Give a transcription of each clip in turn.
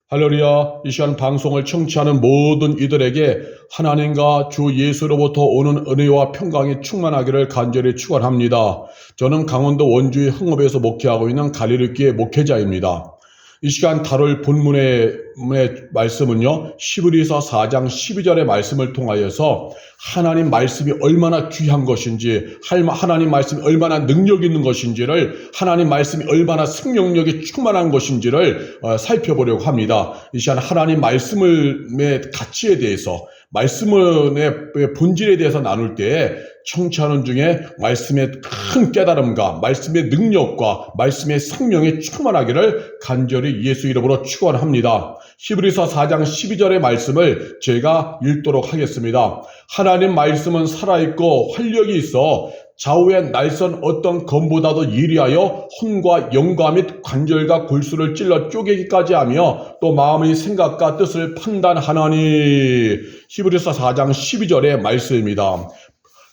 할렐루야. 이 시간 방송을 청취하는 모든 이들에게 하나님과 주 예수로부터 오는 은혜와 평강이 충만하기를 간절히 축원합니다. 저는 강원도 원주의 흥업에서 목회하고 있는 갈릴리교회 목회자입니다. 이 시간 다룰 본문의 말씀은요, 히브리서 4장 12절의 말씀을 통하여서 하나님 말씀이 얼마나 귀한 것인지, 하나님 말씀이 얼마나 능력 있는 것인지를, 하나님 말씀이 얼마나 생명력이 충만한 것인지를 살펴보려고 합니다. 이 시간 하나님 말씀의 가치에 대해서, 말씀의 본질에 대해서 나눌 때 청취하는 중에 말씀의 큰 깨달음과 말씀의 능력과 말씀의 생명이 충만하기를 간절히 예수 이름으로 축원합니다. 히브리서 4장 12절의 말씀을 제가 읽도록 하겠습니다. 하나님 말씀은 살아있고 활력이 있어 좌우의 날선 어떤 검보다도 예리하여 혼과 영과 및 관절과 골수를 찔러 쪼개기까지 하며 또 마음의 생각과 뜻을 판단하나니. 히브리서 4장 12절의 말씀입니다.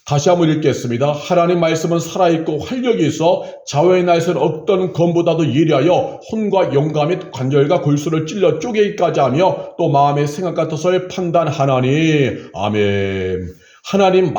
다시 한번 읽겠습니다. 하나님 말씀은 살아있고 활력이 있어 좌우의 날선 어떤 검보다도 예리하여 혼과 영과 및 관절과 골수를 찔러 쪼개기까지 하며 또 마음의 생각과 뜻을 판단하나니. 아멘. 하나님의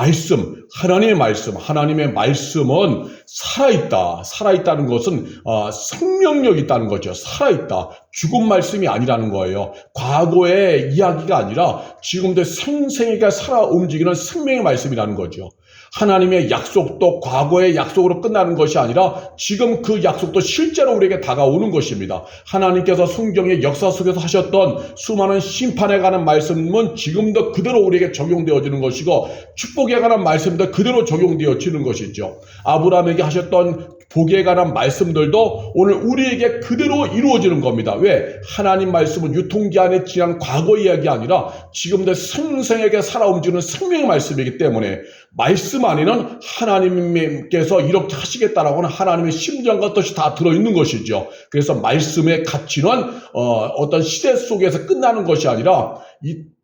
말씀은 살아있다. 살아있다는 것은 생명력이 있다는 거죠. 살아있다. 죽은 말씀이 아니라는 거예요. 과거의 이야기가 아니라 지금도 생생하게 살아 움직이는 생명의 말씀이라는 거죠. 하나님의 약속도 과거의 약속으로 끝나는 것이 아니라 지금 그 약속도 실제로 우리에게 다가오는 것입니다. 하나님께서 성경의 역사 속에서 하셨던 수많은 심판에 관한 말씀은 지금도 그대로 우리에게 적용되어지는 것이고 축복에 관한 말씀도 그대로 적용되어지는 것이죠. 아브라함에게 하셨던 복에 관한 말씀들도 오늘 우리에게 그대로 이루어지는 겁니다. 왜? 하나님 말씀은 유통기한에 지난 과거 이야기 아니라 지금도 생생하게 살아 움직이는 생명의 말씀이기 때문에 말씀 안에는 하나님께서 이렇게 하시겠다라고 하는 하나님의 심정과 뜻이 다 들어있는 것이죠. 그래서 말씀의 가치는 어떤 시대 속에서 끝나는 것이 아니라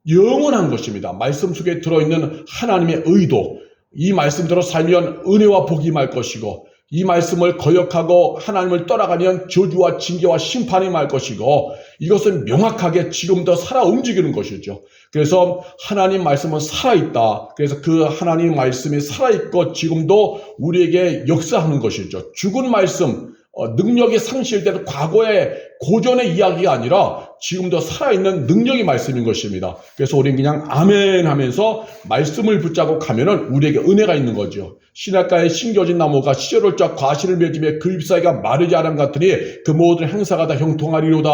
영원한 것입니다. 말씀 속에 들어있는 하나님의 의도, 이 말씀대로 살면 은혜와 복이 임할 것이고 이 말씀을 거역하고 하나님을 떠나가면 저주와 징계와 심판이 임할 것이고 이것은 명확하게 지금도 살아 움직이는 것이죠. 그래서 하나님 말씀은 살아있다. 그래서 그 하나님 말씀이 살아있고 지금도 우리에게 역사하는 것이죠. 죽은 말씀, 능력이 상실된 과거의 고전의 이야기가 아니라 지금도 살아있는 능력의 말씀인 것입니다. 그래서 우리는 그냥 아멘 하면서 말씀을 붙잡고 가면은 우리에게 은혜가 있는 거죠. 시냇가에 심겨진 나무가 시절을 쫙 과실을 맺으며 그 잎사이가 마르지 않은 것 같으니 그 모든 행사가 다 형통하리로다.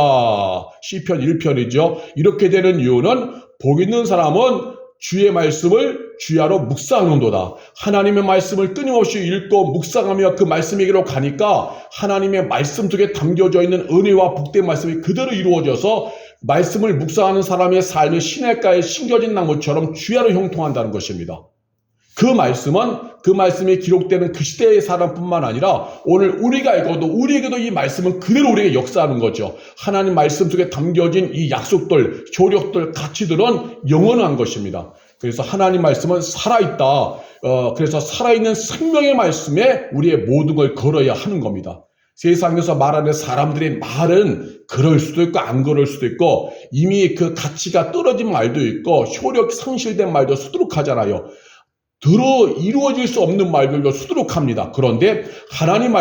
시편 1편이죠. 이렇게 되는 이유는 복 있는 사람은 주의 말씀을 주야로 묵상하는도다. 하나님의 말씀을 끊임없이 읽고 묵상하며 그 말씀에게로 가니까 하나님의 말씀 속에 담겨져 있는 은혜와 복된 말씀이 그대로 이루어져서 말씀을 묵상하는 사람의 삶이 시냇가에 심겨진 나무처럼 주야로 형통한다는 것입니다. 그 말씀이 기록되는 그 시대의 사람뿐만 아니라 오늘 우리가 읽어도 우리에게도 이 말씀은 그대로 우리에게 역사하는 거죠. 하나님 말씀 속에 담겨진 이 약속들, 조력들, 가치들은 영원한 것입니다. 그래서 하나님 말씀은 살아있다. 그래서 살아있는 생명의 말씀에 우리의 모든 걸 걸어야 하는 겁니다. 세상에서 말하는 사람들의 말은 그럴 수도 있고 안 그럴 수도 있고 이미 그 가치가 떨어진 말도 있고 효력 상실된 말도 수두룩하잖아요. 이루어질 수 없는 말들도 수두룩합니다. 그런데 하나님은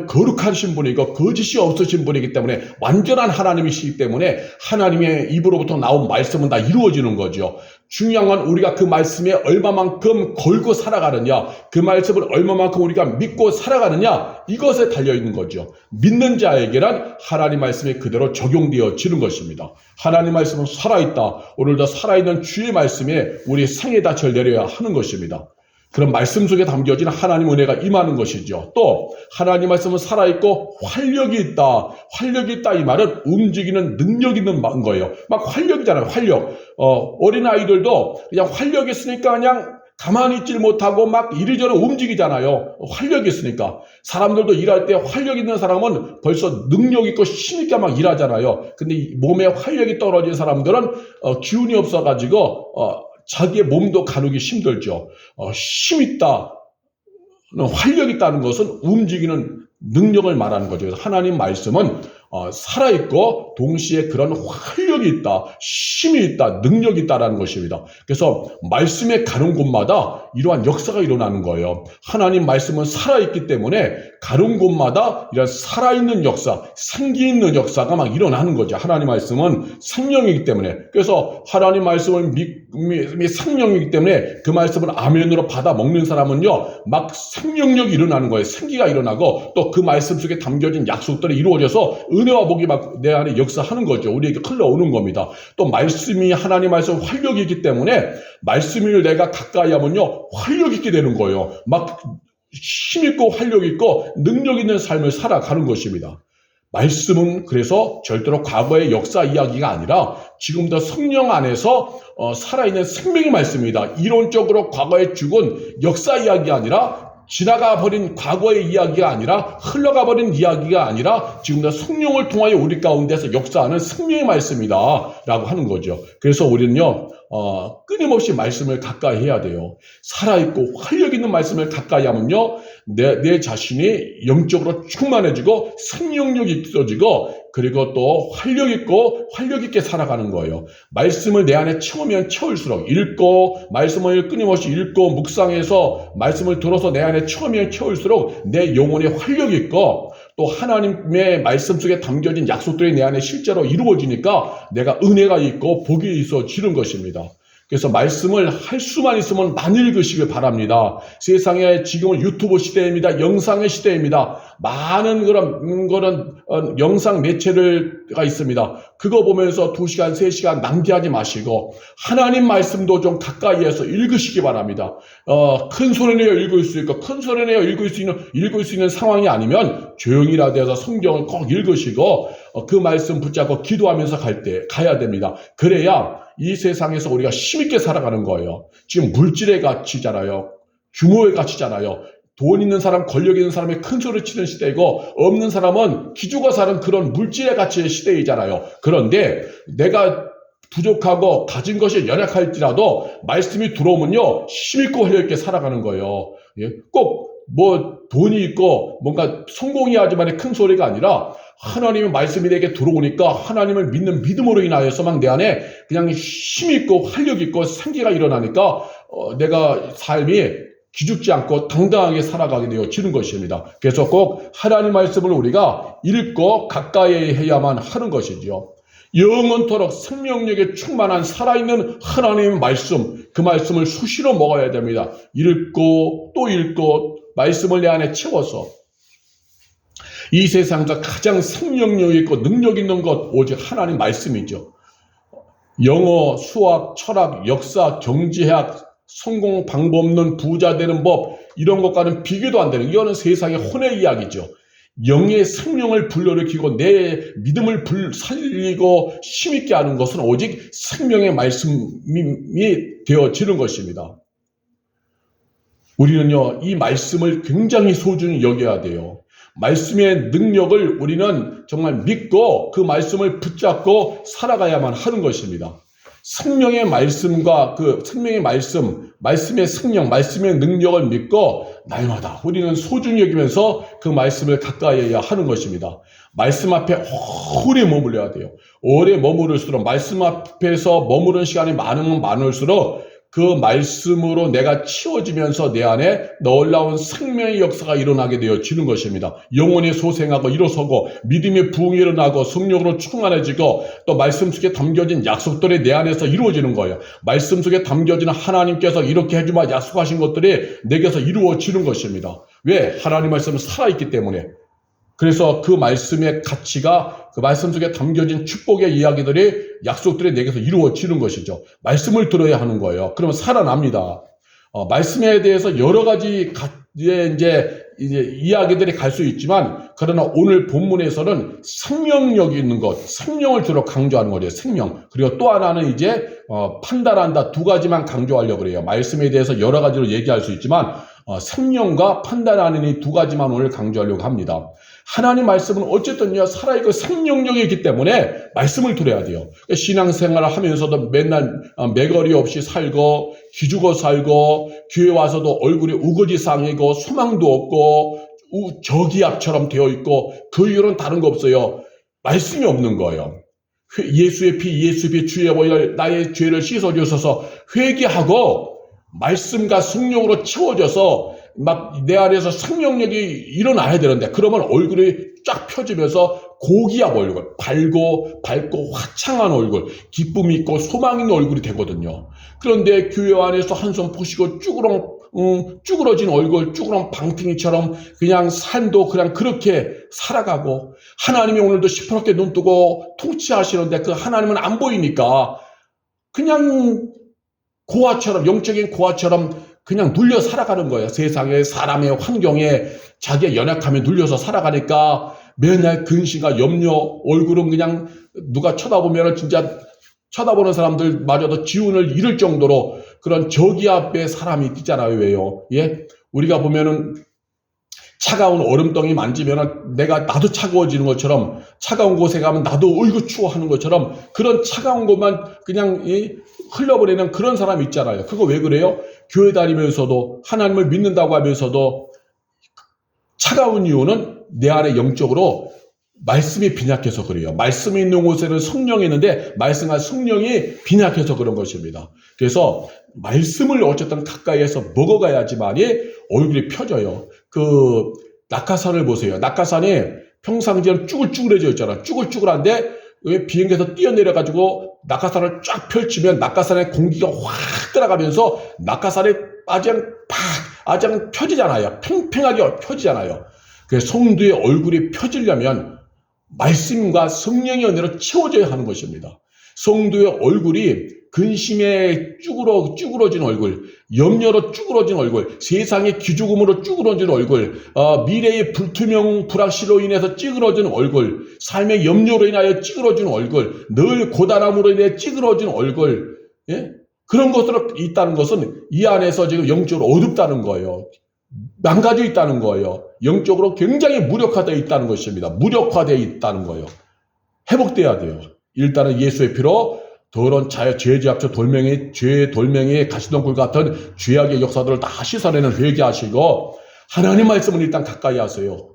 거룩하신 분이고 거짓이 없으신 분이기 때문에 완전한 하나님이시기 때문에 하나님의 입으로부터 나온 말씀은 다 이루어지는 거죠. 중요한 건 우리가 그 말씀에 얼마만큼 걸고 살아가느냐, 그 말씀을 얼마만큼 우리가 믿고 살아가느냐, 이것에 달려있는 거죠. 믿는 자에게는 하나님 말씀이 그대로 적용되어지는 것입니다. 하나님 말씀은 살아있다. 오늘도 살아있는 주의 말씀에 우리 생의 닻을 내려야 하는 것입니다. 그런 말씀 속에 담겨진 하나님 은혜가 임하는 것이죠. 또 하나님 말씀은 살아있고 활력이 있다. 활력이 있다 이 말은 움직이는 능력 있는 거예요. 막 활력이잖아요. 활력. 어린아이들도 그냥 활력이 있으니까 그냥 가만히 있질 못하고 막 이리저리 움직이잖아요. 활력이 있으니까. 사람들도 일할 때 활력 있는 사람은 벌써 능력 있고 힘 있게 막 일하잖아요. 근데 몸에 활력이 떨어진 사람들은 기운이 없어가지고 자기의 몸도 가누기 힘들죠. 힘 있다, 활력 있다는 것은 움직이는 능력을 말하는 거죠. 그래서 하나님 말씀은 살아있고 동시에 그런 활력이 있다, 힘이 있다, 능력이 있다라는 것입니다. 그래서 말씀에 가는 곳마다 이러한 역사가 일어나는 거예요. 하나님 말씀은 살아있기 때문에 가는 곳마다 이런 살아있는 역사, 생기 있는 역사가 막 일어나는 거죠. 하나님 말씀은 생명이기 때문에. 그래서 하나님 말씀을 생명이기 때문에 그 말씀을 아멘으로 받아 먹는 사람은요, 막 생명력이 일어나는 거예요. 생기가 일어나고 또 그 말씀 속에 담겨진 약속들이 이루어져서 은혜와 복이 막 내 안에 역사하는 거죠. 우리에게 흘러오는 겁니다. 또 말씀이 하나님 말씀 활력이 있기 때문에 말씀을 내가 가까이 하면요, 활력 있게 되는 거예요. 막 힘있고 활력 있고 능력 있는 삶을 살아가는 것입니다. 말씀은 그래서 절대로 과거의 역사 이야기가 아니라 지금도 성령 안에서 살아있는 생명의 말씀입니다. 이론적으로 과거에 죽은 역사 이야기가 아니라 지나가 버린 과거의 이야기가 아니라 흘러가 버린 이야기가 아니라 지금도 성령을 통하여 우리 가운데서 역사하는 생명의 말씀이다 라고 하는 거죠. 그래서 우리는요, 끊임없이 말씀을 가까이 해야 돼요. 살아있고 활력 있는 말씀을 가까이 하면요, 내 자신이 영적으로 충만해지고 생명력이 있어지고 그리고 또 활력 있고 활력 있게 살아가는 거예요. 말씀을 내 안에 채우면 채울수록 읽고 말씀을 끊임없이 읽고 묵상해서 말씀을 들어서 내 안에 채우면 채울수록 내 영혼에 활력이 있고 또 하나님의 말씀 속에 담겨진 약속들이 내 안에 실제로 이루어지니까 내가 은혜가 있고 복이 있어지는 것입니다. 그래서 말씀을 할 수만 있으면 많이 읽으시길 바랍니다. 세상에 지금은 유튜브 시대입니다. 영상의 시대입니다. 많은 그런 영상 매체가 있습니다. 그거 보면서 2시간, 3시간 낭비하지 마시고 하나님 말씀도 좀 가까이 해서 읽으시기 바랍니다. 큰 소리 내어 읽을 수 있고 큰 소리 내어 읽을 수 있는 상황이 아니면 조용히라도 해서 성경을 꼭 읽으시고 그 말씀 붙잡고 기도하면서 가야 됩니다. 그래야 이 세상에서 우리가 힘있게 살아가는 거예요. 지금 물질의 가치잖아요. 규모의 가치잖아요. 돈 있는 사람, 권력 있는 사람이 큰 소리 치는 시대이고 없는 사람은 기죽어 사는 그런 물질의 가치의 시대이잖아요. 그런데 내가 부족하고 가진 것이 연약할지라도 말씀이 들어오면요, 힘있고 활력 있게 살아가는 거예요. 꼭 돈이 있고 뭔가 성공이 하지만의 큰 소리가 아니라 하나님의 말씀이 내게 들어오니까 하나님을 믿는 믿음으로 인하여서 막 내 안에 그냥 힘이 있고 활력이 있고 생기가 일어나니까 내가 삶이 기죽지 않고 당당하게 살아가게 되어지는 것입니다. 그래서 꼭 하나님 말씀을 우리가 읽고 가까이 해야만 하는 것이죠. 영원토록 생명력에 충만한 살아있는 하나님의 말씀, 그 말씀을 수시로 먹어야 됩니다. 읽고 또 읽고 말씀을 내 안에 채워서 이 세상에서 가장 생명력 있고 능력 있는 것 오직 하나님 말씀이죠. 영어, 수학, 철학, 역사, 경제학, 성공 방법 없는 부자 되는 법 이런 것과는 비교도 안 되는 이거는 세상의 혼의 이야기죠. 영의 생명을 불러일으키고 내 믿음을 살리고 힘있게 하는 것은 오직 생명의 말씀이 되어지는 것입니다. 우리는요, 이 말씀을 굉장히 소중히 여겨야 돼요. 말씀의 능력을 우리는 정말 믿고 그 말씀을 붙잡고 살아가야만 하는 것입니다. 생명의 말씀과 그 생명의 말씀, 말씀의 생명, 말씀의 능력을 믿고 날마다 우리는 소중히 여기면서 그 말씀을 가까이 해야 하는 것입니다. 말씀 앞에 오래 머물러야 돼요. 오래 머무를수록 말씀 앞에서 머무른 시간이 많으면 많을수록 그 말씀으로 내가 치워지면서 내 안에 놀라운 생명의 역사가 일어나게 되어지는 것입니다. 영혼이 소생하고 일어서고 믿음의 부흥이 일어나고 성령으로 충만해지고 또 말씀 속에 담겨진 약속들이 내 안에서 이루어지는 거예요. 말씀 속에 담겨진 하나님께서 이렇게 해주마 약속하신 것들이 내게서 이루어지는 것입니다. 왜? 하나님 말씀은 살아있기 때문에. 그래서 그 말씀의 가치가 그 말씀 속에 담겨진 축복의 이야기들이 약속들이 내게서 이루어지는 것이죠. 말씀을 들어야 하는 거예요. 그러면 살아납니다. 말씀에 대해서 여러 가지 이제 이야기들이 갈 수 있지만 그러나 오늘 본문에서는 생명력이 있는 것, 생명을 주로 강조하는 거예요. 생명. 그리고 또 하나는 이제 판단한다. 두 가지만 강조하려고 그래요. 말씀에 대해서 여러 가지로 얘기할 수 있지만 생명과 판단하는 이 두 가지만 오늘 강조하려고 합니다. 하나님 말씀은 어쨌든요, 살아있고 생명력이 있기 때문에 말씀을 들어야 돼요. 신앙생활을 하면서도 맨날 매거리 없이 살고 기죽어 살고 교회 와서도 얼굴이 우거지 상이고 소망도 없고 저기압처럼 되어 있고 그 이유는 다른 거 없어요. 말씀이 없는 거예요. 예수의 피 주의 보혈 나의 죄를 씻어주셔서 회개하고 말씀과 성령으로 채워져서 막 내 안에서 생명력이 일어나야 되는데, 그러면 얼굴이 쫙 펴지면서 고귀한 얼굴, 밝고 화창한 얼굴, 기쁨이 있고 소망 있는 얼굴이 되거든요. 그런데 교회 안에서 한손 포시고 쭈그러진 얼굴, 쭈그런 방탱이처럼 그냥 삶도 그냥 그렇게 살아가고, 하나님이 오늘도 시퍼렇게 눈 뜨고 통치하시는데 그 하나님은 안 보이니까 그냥 고아처럼, 영적인 고아처럼 그냥 눌려 살아가는 거예요. 세상에, 사람의 환경에, 자기의 연약함에 눌려서 살아가니까 맨날 근심과 염려, 얼굴은 그냥 누가 쳐다보면 진짜 쳐다보는 사람들마저도 지운을 잃을 정도로 그런 저기 앞에 사람이 있잖아요. 왜요? 예? 우리가 보면은 차가운 얼음덩이 만지면은 나도 차가워지는 것처럼, 차가운 곳에 가면 나도 어이구 추워 하는 것처럼 그런 차가운 것만 그냥 흘려버리는 그런 사람이 있잖아요. 그거 왜 그래요? 교회 다니면서도 하나님을 믿는다고 하면서도 차가운 이유는 내 안에 영적으로 말씀이 빈약해서 그래요. 말씀이 있는 곳에는 성령이 있는데 말씀과 성령이 빈약해서 그런 것입니다. 그래서 말씀을 어쨌든 가까이에서 먹어가야지만이 얼굴이 펴져요. 그 낙하산을 보세요. 낙하산이 평상시에는 쭈글쭈글해져 있잖아요. 쭈글쭈글한데 비행기에서 뛰어내려가지고 낙하산을 쫙 펼치면 낙하산에 공기가 확 들어가면서 낙하산이 아주 펴지잖아요. 팽팽하게 펴지잖아요. 그래서 성도의 얼굴이 펴지려면 말씀과 성령의 은혜로 채워져야 하는 것입니다. 성도의 얼굴이 근심에 쭈그러진 얼굴, 염려로 쭈그러진 얼굴, 세상의 기죽음으로 쭈그러진 얼굴, 미래의 불확실로 인해서 찌그러진 얼굴, 삶의 염려로 인하여 찌그러진 얼굴, 늘 고단함으로 인해 찌그러진 얼굴, 예? 그런 것들이 있다는 것은 이 안에서 지금 영적으로 어둡다는 거예요. 망가져 있다는 거예요. 영적으로 굉장히 무력화되어 있다는 것입니다. 무력화되어 있다는 거예요. 회복돼야 돼요. 일단은 예수의 피로 더러운 죄지압조 죄의 돌멩이 가시덤불 같은 죄악의 역사들을 다 씻어내는 회개하시고 하나님 말씀을 일단 가까이 하세요.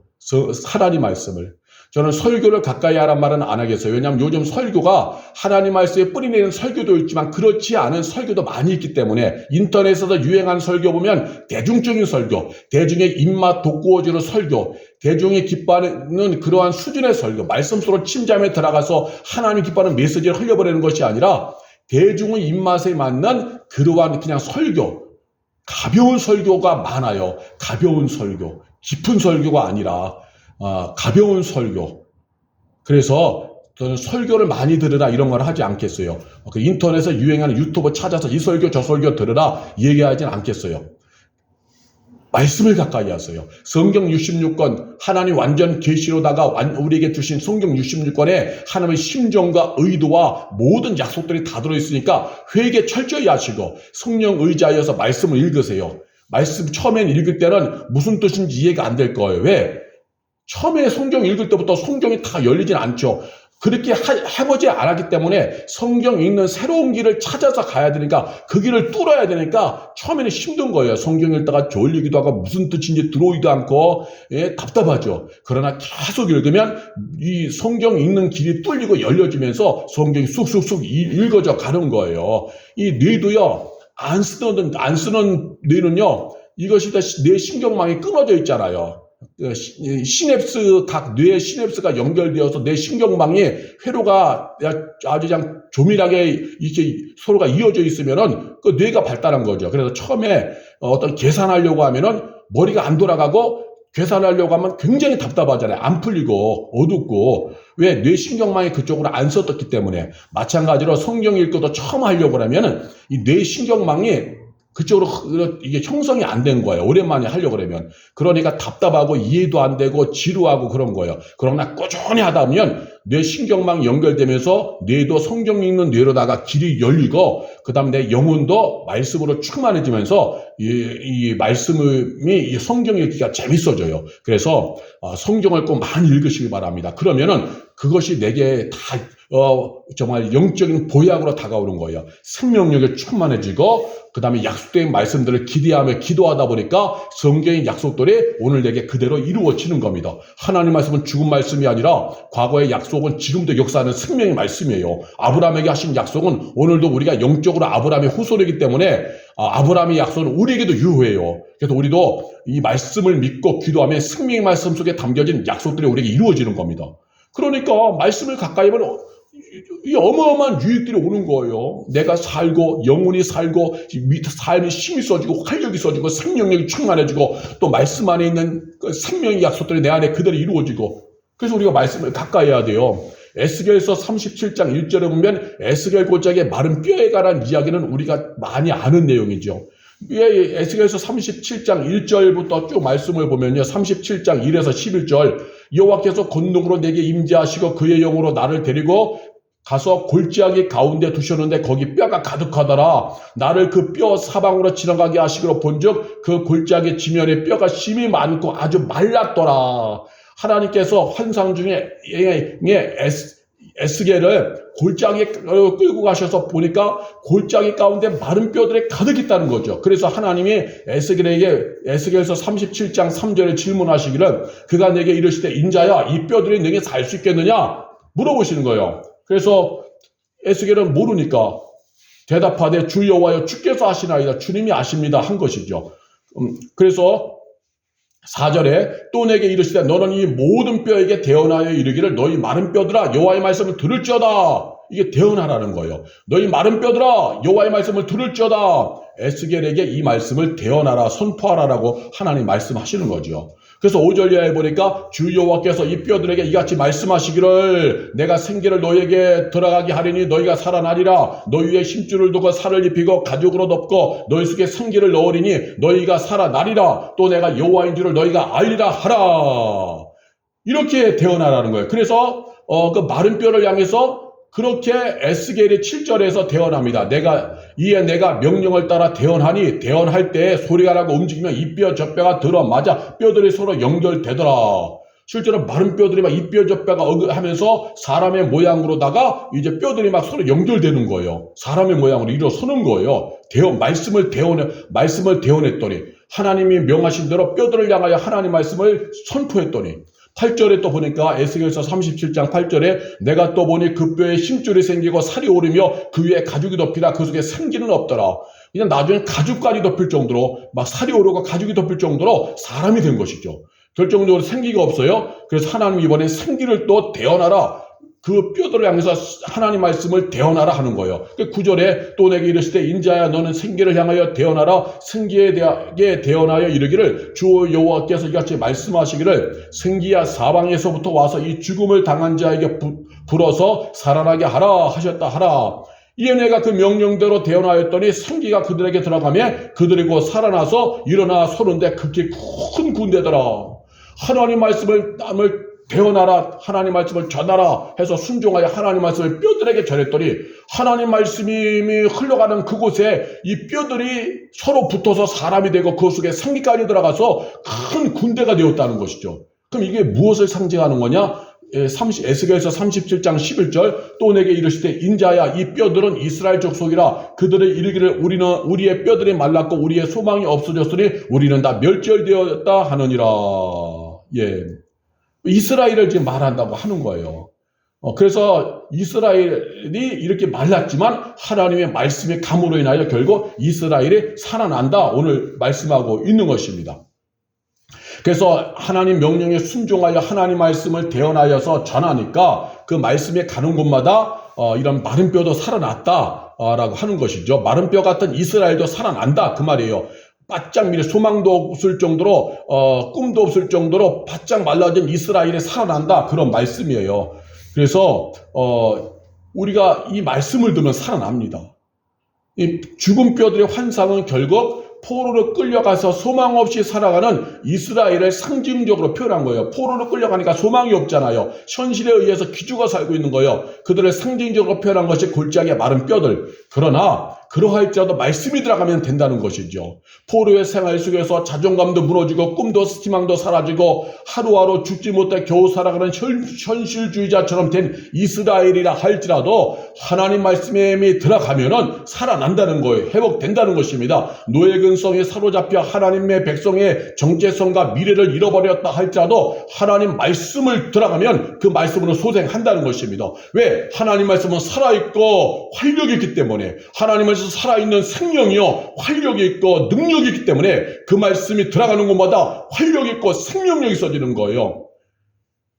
하나님 말씀을. 저는 설교를 가까이 하란 말은 안 하겠어요. 왜냐하면 요즘 설교가 하나님 말씀에 뿌리내는 설교도 있지만 그렇지 않은 설교도 많이 있기 때문에, 인터넷에서 유행하는 설교 보면 대중적인 설교, 대중의 입맛 돋구어주는 설교, 대중이 기뻐하는 그러한 수준의 설교, 말씀 속으로 침잠에 들어가서 하나님 기뻐하는 메시지를 흘려버리는 것이 아니라 대중의 입맛에 맞는 그러한 그냥 설교, 가벼운 설교가 많아요. 가벼운 설교, 깊은 설교가 아니라 가벼운 설교. 그래서 저는 설교를 많이 들으라 이런 걸 하지 않겠어요. 그 인터넷에 유행하는 유튜브 찾아서 이 설교 저 설교 들으라 얘기하진 않겠어요. 말씀을 가까이 하세요. 성경 66권, 하나님 완전 계시로다가 우리에게 주신 성경 66권에 하나님의 심정과 의도와 모든 약속들이 다 들어있으니까 회개 철저히 하시고 성령 의지하여서 말씀을 읽으세요. 말씀 처음엔 읽을 때는 무슨 뜻인지 이해가 안 될 거예요. 왜? 처음에 성경 읽을 때부터 성경이 다 열리진 않죠. 그렇게 해보지 않았기 때문에 성경 읽는 새로운 길을 찾아서 가야 되니까, 그 길을 뚫어야 되니까 처음에는 힘든 거예요. 성경 읽다가 졸리기도 하고 무슨 뜻인지 들어오지도 않고 답답하죠. 그러나 계속 읽으면 이 성경 읽는 길이 뚫리고 열려지면서 성경이 쑥쑥쑥 읽어져 가는 거예요. 이 뇌도요, 안 쓰는 뇌는요, 이것이 다 뇌 신경망이 끊어져 있잖아요. 각 뇌의 시냅스가 연결되어서 뇌 신경망이 회로가 아주 그냥 조밀하게 이렇게 서로가 이어져 있으면은 그 뇌가 발달한 거죠. 그래서 처음에 어떤 계산하려고 하면은 머리가 안 돌아가고, 계산하려고 하면 굉장히 답답하잖아요. 안 풀리고 어둡고. 왜? 뇌 신경망이 그쪽으로 안 썼기 때문에. 마찬가지로 성경 읽고도 처음 하려고 하면은 이 뇌 신경망이 그쪽으로 이게 형성이 안 된 거예요. 오랜만에 하려고 그러면. 그러니까 답답하고 이해도 안 되고 지루하고 그런 거예요. 그러나 꾸준히 하다 보면 뇌 신경망이 연결되면서 뇌도 성경 읽는 뇌로다가 길이 열리고, 그 다음에 내 영혼도 말씀으로 충만해지면서 이 말씀이 이 성경 읽기가 재밌어져요. 그래서 성경을 꼭 많이 읽으시기 바랍니다. 그러면은 그것이 내게 다 정말 영적인 보약으로 다가오는 거예요. 생명력에 충만해지고 그 다음에 약속된 말씀들을 기대하며 기도하다 보니까 성경의 약속들이 오늘 내게 그대로 이루어지는 겁니다. 하나님 말씀은 죽은 말씀이 아니라 과거의 약속은 지금도 역사하는 생명의 말씀이에요. 아브라함에게 하신 약속은 오늘도 우리가 영적으로 아브라함의 후손이기 때문에 아브라함의 약속은 우리에게도 유효해요. 그래서 우리도 이 말씀을 믿고 기도하면 생명의 말씀 속에 담겨진 약속들이 우리에게 이루어지는 겁니다. 그러니까 말씀을 가까이 하면 이 어마어마한 유익들이 오는 거예요. 내가 살고 영혼이 살고 삶이 힘이 써지고 활력이 써지고 생명력이 충만해지고 또 말씀 안에 있는 그 생명의 약속들이 내 안에 그대로 이루어지고 그래서 우리가 말씀을 가까이 해야 돼요. 에스겔서 37장 1절에 보면 에스겔 골짜기의 마른 뼈에 관한 이야기는 우리가 많이 아는 내용이죠. 에스겔서 37장 1절부터 쭉 말씀을 보면요. 37장 1에서 11절 여호와께서 권능으로 내게 임재하시고 그의 영으로 나를 데리고 가서 골짜기 가운데 두셨는데 거기 뼈가 가득하더라. 나를 그 뼈 사방으로 지나가게 하시기로 본즉 그 골짜기 지면에 뼈가 심이 많고 아주 말랐더라. 하나님께서 환상 중에 에스겔을 골짜기에 끌고 가셔서 보니까 골짜기 가운데 마른 뼈들이 가득 있다는 거죠. 그래서 하나님이 에스겔에게 에스겔서 37장 3절에 질문하시기를 그가 내게 이르시되 인자야 이 뼈들이 내게 살 수 있겠느냐 물어보시는 거예요. 그래서 에스겔은 모르니까 대답하되 주 여호와여 주께서 하시나이다. 주님이 아십니다 한 것이죠. 그래서 4절에 또 내게 이르시되 너는 이 모든 뼈에게 대언하여 이르기를 너희 마른 뼈들아 여호와의 말씀을 들을지어다. 이게 대언하라는 거예요. 너희 마른 뼈들아 여호와의 말씀을 들을지어다. 에스겔에게 이 말씀을 대언하라 선포하라라고 하나님 말씀하시는 거죠. 그래서 5절 이하에 보니까 주 여호와께서 이 뼈들에게 이같이 말씀하시기를 내가 생기를 너희에게 들어가게 하리니 너희가 살아나리라. 너희 위에 힘줄을 두고 살을 입히고 가죽으로 덮고 너희 속에 생기를 넣으리니 너희가 살아나리라. 또 내가 여호와인 줄을 너희가 알리라 하라. 이렇게 대언하라는 거예요. 그래서 그 마른 뼈를 향해서 그렇게 에스겔이 7절에서 대언합니다. 이에 내가 명령을 따라 대언하니 대언할 때 소리가 나고 움직이면 이 뼈 저 뼈가 들어맞아 뼈들이 서로 연결되더라. 실제로 마른 뼈들이 막 이 뼈 저 뼈가 하면서 사람의 모양으로다가 이제 뼈들이 막 서로 연결되는 거예요. 사람의 모양으로 일어서는 거예요. 말씀을 대언했더니 하나님이 명하신 대로 뼈들을 향하여 하나님 말씀을 선포했더니 8절에 또 보니까 에스겔서 37장 8절에 내가 또 보니 그 뼈에 힘줄이 생기고 살이 오르며 그 위에 가죽이 덮이라 그 속에 생기는 없더라. 그냥 나중에 가죽까지 덮일 정도로 막 살이 오르고 가죽이 덮일 정도로 사람이 된 것이죠. 결정적으로 생기가 없어요. 그래서 하나님 이번에 생기를 또 대언하라. 그 뼈들을 향해서 하나님 말씀을 대언하라 하는 거예요. 9절에 또 내게 이르시되 인자야 너는 생기를 향하여 대언하라. 생기에 대언하여 이르기를 주 여호와께서 이같이 말씀하시기를 생기야 사방에서부터 와서 이 죽음을 당한 자에게 불어서 살아나게 하라 하셨다 하라. 이에 내가 그 명령대로 대언하였더니 생기가 그들에게 들어가며 그들이 곧 살아나서 일어나 서는데 극히 큰 군대더라. 하나님 말씀을 대언하라. 하나님 말씀을 전하라 해서 순종하여 하나님 말씀을 뼈들에게 전했더니 하나님 말씀이 흘러가는 그곳에 이 뼈들이 서로 붙어서 사람이 되고 그 속에 생기까지 들어가서 큰 군대가 되었다는 것이죠. 그럼 이게 무엇을 상징하는 거냐? 에스겔서 37장 11절 또 내게 이르시되 인자야 이 뼈들은 이스라엘 족속이라. 그들의 이르기를 우리의 뼈들이 말랐고 우리의 소망이 없어졌으니 우리는 다 멸절되었다 하느니라. 예. 이스라엘을 지금 말한다고 하는 거예요. 그래서 이스라엘이 이렇게 말랐지만 하나님의 말씀의 감으로 인하여 결국 이스라엘이 살아난다. 오늘 말씀하고 있는 것입니다. 그래서 하나님 명령에 순종하여 하나님 말씀을 대언하여서 전하니까 그 말씀에 가는 곳마다 이런 마른 뼈도 살아났다라고 하는 것이죠. 마른 뼈 같은 이스라엘도 살아난다 그 말이에요. 바짝 미래 소망도 없을 정도로 꿈도 없을 정도로 바짝 말라진 이스라엘이 살아난다 그런 말씀이에요. 그래서 우리가 이 말씀을 들으면 살아납니다. 이 죽은 뼈들의 환상은 결국 포로로 끌려가서 소망 없이 살아가는 이스라엘을 상징적으로 표현한 거예요. 포로로 끌려가니까 소망이 없잖아요. 현실에 의해서 기죽어 살고 있는 거예요. 그들을 상징적으로 표현한 것이 골짜기의 마른 뼈들. 그러나 그러할지라도 말씀이 들어가면 된다는 것이죠. 포로의 생활 속에서 자존감도 무너지고 꿈도 희망도 사라지고 하루하루 죽지 못해 겨우 살아가는 현실주의자처럼 된 이스라엘이라 할지라도 하나님 말씀이 들어가면은 살아난다는 거예요. 회복된다는 것입니다. 노예 근성에 사로잡혀 하나님의 백성의 정체성과 미래를 잃어버렸다 할지라도 하나님 말씀을 들어가면 그 말씀으로 소생한다는 것입니다. 왜? 하나님 말씀은 살아있고 활력이 있기 때문에, 하나님 말씀 살아있는 생명이요 활력이 있고 능력이 있기 때문에 그 말씀이 들어가는 곳마다 활력이 있고 생명력이 있어지는 거예요.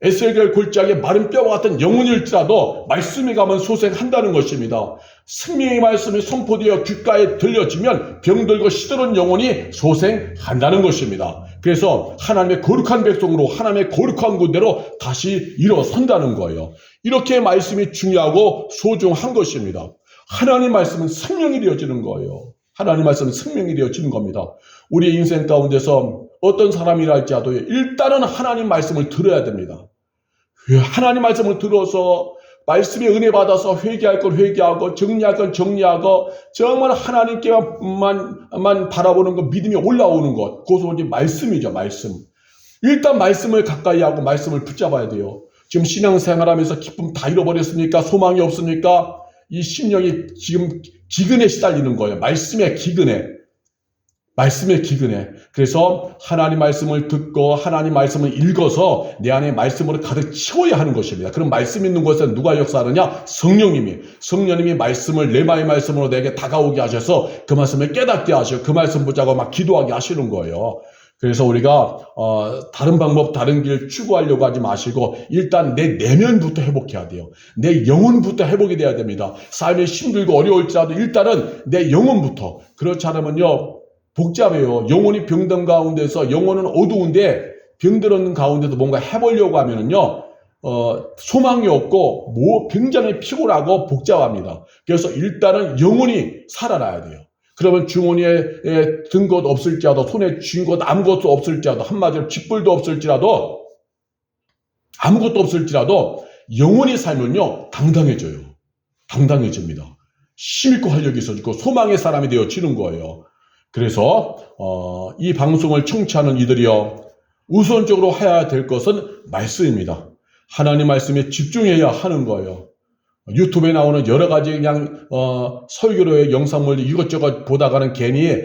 에스겔 골짜기에 마른 뼈와 같은 영혼일지라도 말씀이 가면 소생한다는 것입니다. 생명의 말씀이 선포되어 귓가에 들려지면 병들고 시들은 영혼이 소생한다는 것입니다. 그래서 하나님의 거룩한 백성으로 하나님의 거룩한 군대로 다시 일어선다는 거예요. 이렇게 말씀이 중요하고 소중한 것입니다. 하나님 말씀은 생명이 되어지는 거예요. 하나님 말씀은 생명이 되어지는 겁니다. 우리의 인생 가운데서 어떤 사람이라 할지라도 일단은 하나님 말씀을 들어야 됩니다. 하나님 말씀을 들어서 말씀의 은혜 받아서 회개할 건 회개하고 정리할 건 정리하고 정말 하나님께만 바라보는 것, 믿음이 올라오는 것, 그것이 말씀이죠. 말씀. 일단 말씀을 가까이 하고 말씀을 붙잡아야 돼요. 지금 신앙생활하면서 기쁨 다 잃어버렸습니까? 소망이 없습니까? 이 심령이 지금 기근에 시달리는 거예요. 말씀의 기근에. 말씀의 기근에. 그래서 하나님 말씀을 듣고 하나님 말씀을 읽어서 내 안에 말씀으로 가득 채워야 하는 것입니다. 그럼 말씀 있는 곳에 누가 역사하느냐? 성령님이 말씀을 레마의 말씀으로 내게 다가오게 하셔서 그 말씀을 깨닫게 하시고 그 말씀 붙잡고 막 기도하게 하시는 거예요. 그래서 우리가 다른 방법, 다른 길 추구하려고 하지 마시고 일단 내 내면부터 회복해야 돼요. 내 영혼부터 회복이 돼야 됩니다. 삶이 힘들고 어려울지라도 일단은 내 영혼부터. 그렇지 않으면요 복잡해요. 영혼이 병든 가운데서, 영혼은 어두운데 병들었는 가운데서 뭔가 해보려고 하면은요 소망이 없고 굉장히 피곤하고 복잡합니다. 그래서 일단은 영혼이 살아나야 돼요. 그러면 주머니에 든 것 없을지라도, 손에 쥔 것 아무것도 없을지라도, 한마디로 쥐뿔도 없을지라도, 아무것도 없을지라도 영혼이 살면요 당당해져요. 당당해집니다. 힘있고 활력이 있어지고 소망의 사람이 되어지는 거예요. 그래서 이 방송을 청취하는 이들이요 우선적으로 해야 될 것은 말씀입니다. 하나님 말씀에 집중해야 하는 거예요. 유튜브에 나오는 여러 가지 그냥 설교로의 영상물 이것저것 보다가는 괜히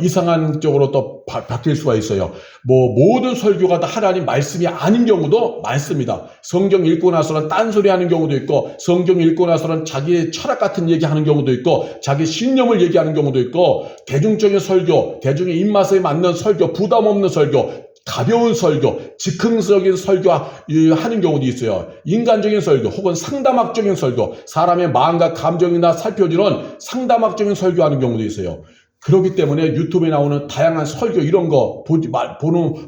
이상한 쪽으로 또 바뀔 수가 있어요. 모든 설교가 다 하나님 말씀이 아닌 경우도 많습니다. 성경 읽고 나서는 딴소리 하는 경우도 있고, 성경 읽고 나서는 자기의 철학 같은 얘기하는 경우도 있고, 자기 신념을 얘기하는 경우도 있고, 대중적인 설교, 대중의 입맛에 맞는 설교, 부담 없는 설교, 가벼운 설교, 즉흥적인 설교 하는 경우도 있어요. 인간적인 설교 혹은 상담학적인 설교, 사람의 마음과 감정이나 살펴주는 상담학적인 설교하는 경우도 있어요. 그렇기 때문에 유튜브에 나오는 다양한 설교 이런 거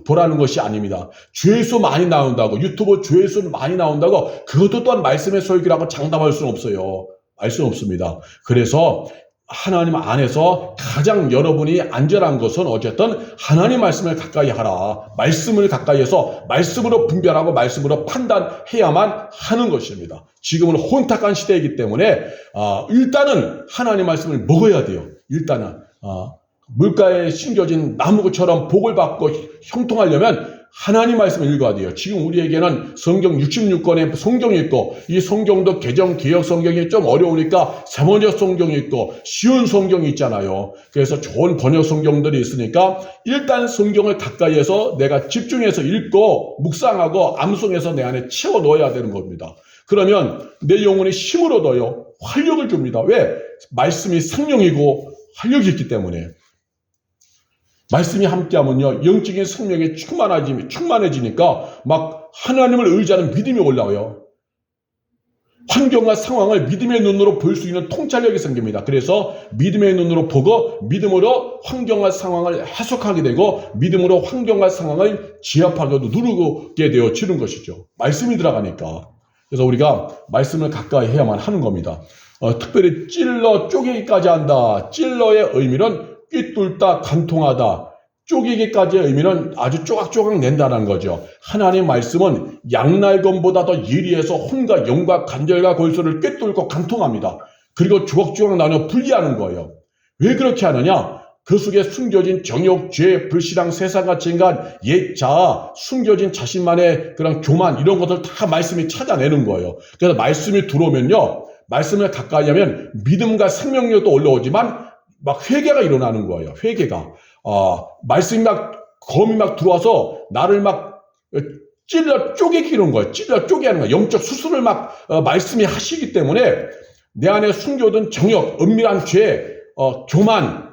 보라는 것이 아닙니다. 조회수 많이 나온다고, 유튜브 조회수 많이 나온다고 그것도 또한 말씀의 설교라고 장담할 수는 없어요. 알 수는 없습니다. 그래서 하나님 안에서 가장 여러분이 안전한 것은 어쨌든 하나님 말씀을 가까이 하라. 말씀을 가까이 해서 말씀으로 분별하고 말씀으로 판단해야만 하는 것입니다. 지금은 혼탁한 시대이기 때문에 일단은 하나님 말씀을 먹어야 돼요. 일단은 물가에 심겨진 나무처럼 복을 받고 형통하려면 하나님 말씀을 읽어야 돼요. 지금 우리에게는 성경 66권의 성경이 있고, 이 성경도 개정 개역 성경이 좀 어려우니까 세번역 성경이 있고 쉬운 성경이 있잖아요. 그래서 좋은 번역 성경들이 있으니까 일단 성경을 가까이에서 내가 집중해서 읽고 묵상하고 암송해서 내 안에 채워 넣어야 되는 겁니다. 그러면 내 영혼이 힘을 얻어요. 활력을 줍니다. 왜? 말씀이 생명이고 활력이 있기 때문에. 말씀이 함께하면요 영적인 생명이 충만해지니까 막 하나님을 의지하는 믿음이 올라와요. 환경과 상황을 믿음의 눈으로 볼 수 있는 통찰력이 생깁니다. 그래서 믿음의 눈으로 보고 믿음으로 환경과 상황을 해석하게 되고 믿음으로 환경과 상황을 지압하게도 누르게 되어지는 것이죠. 말씀이 들어가니까. 그래서 우리가 말씀을 가까이 해야만 하는 겁니다. 특별히 찔러 쪼개기까지 한다. 찔러의 의미는 꿰뚫다, 간통하다. 쪼개기까지의 의미는 아주 쪼각쪼각 낸다는 거죠. 하나님의 말씀은 양날검보다 더 예리해서 혼과 영과 관절과 골수를 꿰뚫고 간통합니다. 그리고 주걱주걱 나눠 분리하는 거예요. 왜 그렇게 하느냐? 그 속에 숨겨진 정욕, 죄, 불신앙, 세상같이 인간, 옛자, 숨겨진 자신만의 그런 교만 이런 것들 다 말씀이 찾아내는 거예요. 그래서 말씀이 들어오면요. 말씀을 가까이 하면 믿음과 생명력도 올라오지만 막 회개가 일어나는 거예요. 회개가. 말씀이 막 검이 막 들어와서 나를 막 찔러 쪼개기는 거예요. 찔러 쪼개하는 거예요. 영적 수술을 막 말씀이 하시기 때문에 내 안에 숨겨둔 정욕, 은밀한 죄, 교만,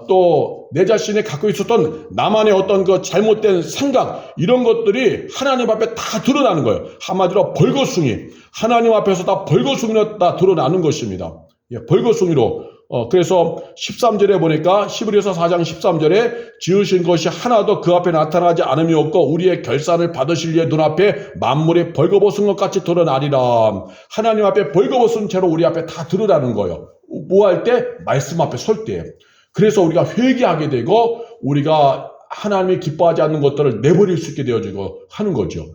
또 내 자신이 갖고 있었던 나만의 어떤 그 잘못된 생각 이런 것들이 하나님 앞에 다 드러나는 거예요. 한마디로 벌거숭이 하나님 앞에서 다 벌거숭이로 다 드러나는 것입니다. 예, 벌거숭이로. 그래서 13절에 보니까 히브리서 4장 13절에 지으신 것이 하나도 그 앞에 나타나지 않음이 없고 우리의 결산을 받으실 이의 눈앞에 만물이 벌거벗은 것 같이 드러나리라. 하나님 앞에 벌거벗은 채로 우리 앞에 다 드러나는 거예요. 뭐 할 때? 말씀 앞에 설 때. 그래서 우리가 회개하게 되고 우리가 하나님이 기뻐하지 않는 것들을 내버릴 수 있게 되어지고 하는 거죠.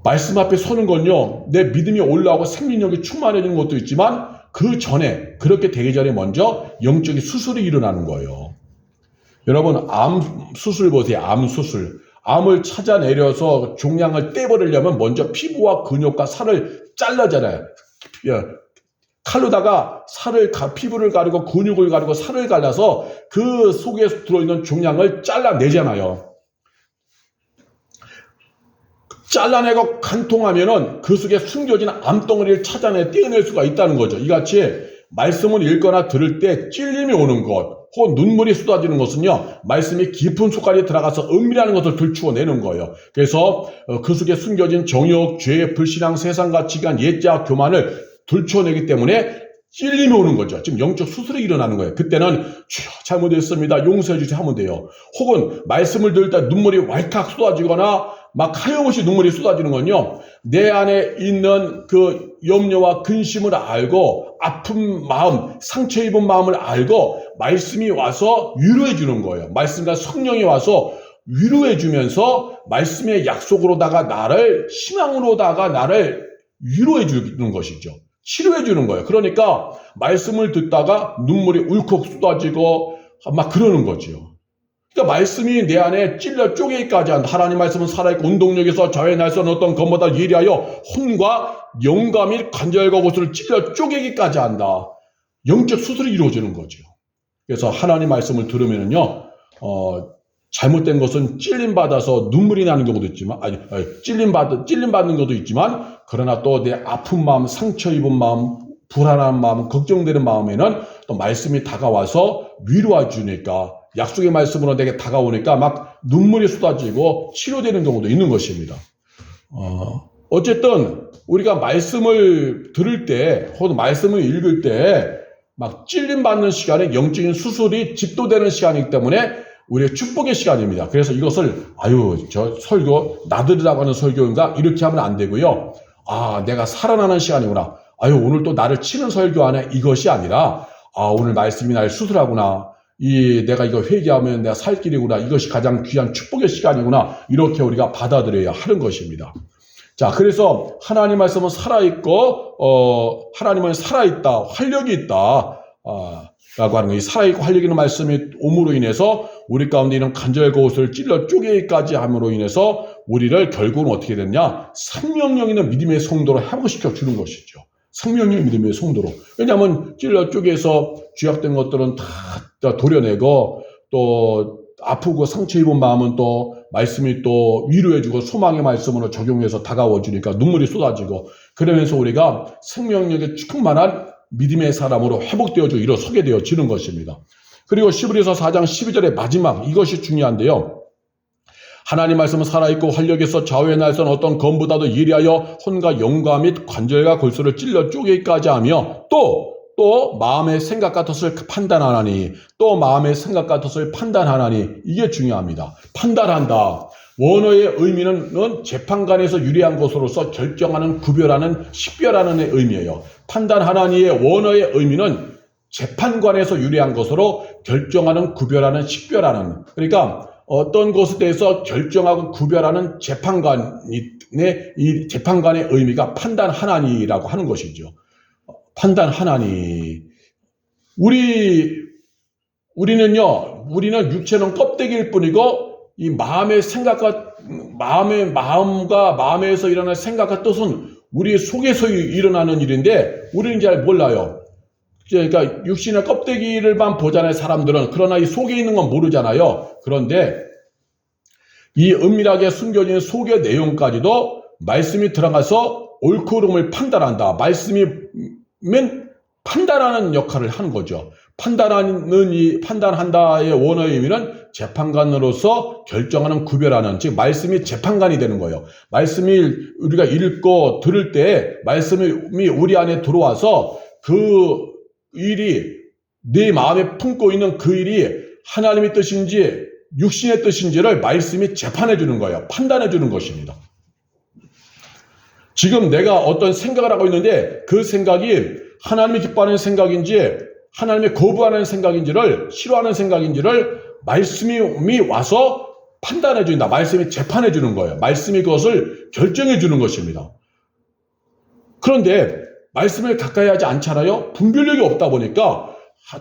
말씀 앞에 서는 건요. 내 믿음이 올라오고 생명력이 충만해지는 것도 있지만 그 전에 그렇게 되기 전에 먼저 영적인 수술이 일어나는 거예요. 여러분 암 수술 보세요. 암 수술. 암을 찾아내려서 종양을 떼버리려면 먼저 피부와 근육과 살을 잘라잖아요. 칼로다가 피부를 가르고 근육을 가르고 살을 갈라서 그 속에 들어있는 종양을 잘라내잖아요. 잘라내고 간통하면은 그 속에 숨겨진 암덩어리를 떼어낼 수가 있다는 거죠. 이같이 말씀을 읽거나 들을 때 찔림이 오는 것, 혹은 눈물이 쏟아지는 것은요, 말씀이 깊은 속까지 들어가서 은밀한 것을 들추어내는 거예요. 그래서 그 속에 숨겨진 정욕, 죄, 불신앙, 세상 가치관, 옛자, 교만을 들추어내기 때문에 찔림이 오는 거죠. 지금 영적 수술이 일어나는 거예요. 그때는 주여 잘못했습니다. 용서해 주세요 하면 돼요. 혹은 말씀을 들을 때 눈물이 왈칵 쏟아지거나 막 하염없이 눈물이 쏟아지는 건요. 내 안에 있는 그 염려와 근심을 알고 아픈 마음, 상처 입은 마음을 알고 말씀이 와서 위로해 주는 거예요. 말씀과 성령이 와서 위로해 주면서 말씀의 약속으로다가 나를 희망으로다가 나를 위로해 주는 것이죠. 치료해 주는 거예요. 그러니까 말씀을 듣다가 눈물이 울컥 쏟아지고 막 그러는 거죠. 그러니까 말씀이 내 안에 찔러 쪼개기까지 한 하나님 말씀은 살아있고 운동력에서 자유의 날선 어떤 것보다 예리하여 혼과 영감 및 관절과 곳을 찔러 쪼개기까지 한다. 영적 수술이 이루어지는 거죠. 그래서 하나님 말씀을 들으면은요, 잘못된 것은 찔림받아서 눈물이 나는 경우도 있지만, 찔림받는 것도 있지만, 그러나 또 내 아픈 마음, 상처 입은 마음, 불안한 마음, 걱정되는 마음에는 또 말씀이 다가와서 위로해 주니까, 약속의 말씀으로 내게 다가오니까 막 눈물이 쏟아지고 치료되는 경우도 있는 것입니다. 어쨌든, 우리가 말씀을 들을 때, 혹은 말씀을 읽을 때, 막 찔림받는 시간에 영적인 수술이 집도되는 시간이기 때문에 우리의 축복의 시간입니다. 그래서 이것을 저 설교 나들으라고 하는 설교인가 이렇게 하면 안 되고요. 내가 살아나는 시간이구나. 오늘 또 나를 치는 설교하네. 이것이 아니라 오늘 말씀이 날 수술하구나. 내가 이거 회개하면 내가 살 길이구나. 이것이 가장 귀한 축복의 시간이구나. 이렇게 우리가 받아들여야 하는 것입니다. 자, 그래서 하나님 말씀은 살아있고 하나님은 살아있다. 활력이 있다. 라고 하는 거예요. 살아있고 활력 있는 말씀이 옴으로 인해서 우리 가운데 있는 간절과 옷을 찔러 쪼개기까지 함으로 인해서 우리를 결국은 어떻게 됐냐? 생명력 있는 믿음의 성도로 회복시켜 주는 것이죠. 생명력 믿음의 성도로. 왜냐하면 찔러 쪼개서 죄악된 것들은 다 도려내고 또 아프고 상처 입은 마음은 또 말씀이 또 위로해주고 소망의 말씀으로 적용해서 다가와주니까 눈물이 쏟아지고 그러면서 우리가 생명력에 충만한 믿음의 사람으로 회복되어져 일어서게 되어지는 것입니다. 그리고 히브리서 4장 12절의 마지막 이것이 중요한데요. 하나님 말씀은 살아있고 활력에서 좌우의 날선 어떤 검보다도 예리하여 혼과 영과 및 관절과 골수를 찔러 쪼개기까지 하며 또 마음의 생각과 뜻을 판단하나니 또 마음의 생각과 뜻을 판단하나니 이게 중요합니다. 판단한다. 원어의 의미는 재판관에서 유리한 것으로서 결정하는, 구별하는, 식별하는 의미예요. 판단하나니의 원어의 의미는 재판관에서 유리한 것으로 결정하는, 구별하는, 식별하는. 그러니까 어떤 것에 대해서 결정하고 구별하는 재판관의 의미가 판단하나니라고 하는 것이죠. 판단하나니. 우리는 육체는 껍데기일 뿐이고, 이 마음의 생각과, 마음에서 일어나는 생각과 뜻은 우리 속에서 일어나는 일인데, 우리는 잘 몰라요. 그러니까 육신의 껍데기를만 보잖아요, 사람들은. 그러나 이 속에 있는 건 모르잖아요. 그런데 이 은밀하게 숨겨진 속의 내용까지도 말씀이 들어가서 옳고 그름을 판단한다. 말씀이면 판단하는 역할을 하는 거죠. 판단한다의 원어의 의미는 재판관으로서 결정하는, 구별하는, 즉 말씀이 재판관이 되는 거예요. 말씀이 우리가 읽고 들을 때 말씀이 우리 안에 들어와서 그 일이, 내 마음에 품고 있는 그 일이 하나님의 뜻인지 육신의 뜻인지를 말씀이 재판해 주는 거예요. 판단해 주는 것입니다. 지금 내가 어떤 생각을 하고 있는데 그 생각이 하나님이 기뻐하는 생각인지 하나님이 거부하는 생각인지를, 싫어하는 생각인지를 말씀이 와서 판단해 준다. 말씀이 재판해 주는 거예요. 말씀이 그것을 결정해 주는 것입니다. 그런데 말씀을 가까이 하지 않잖아요. 분별력이 없다 보니까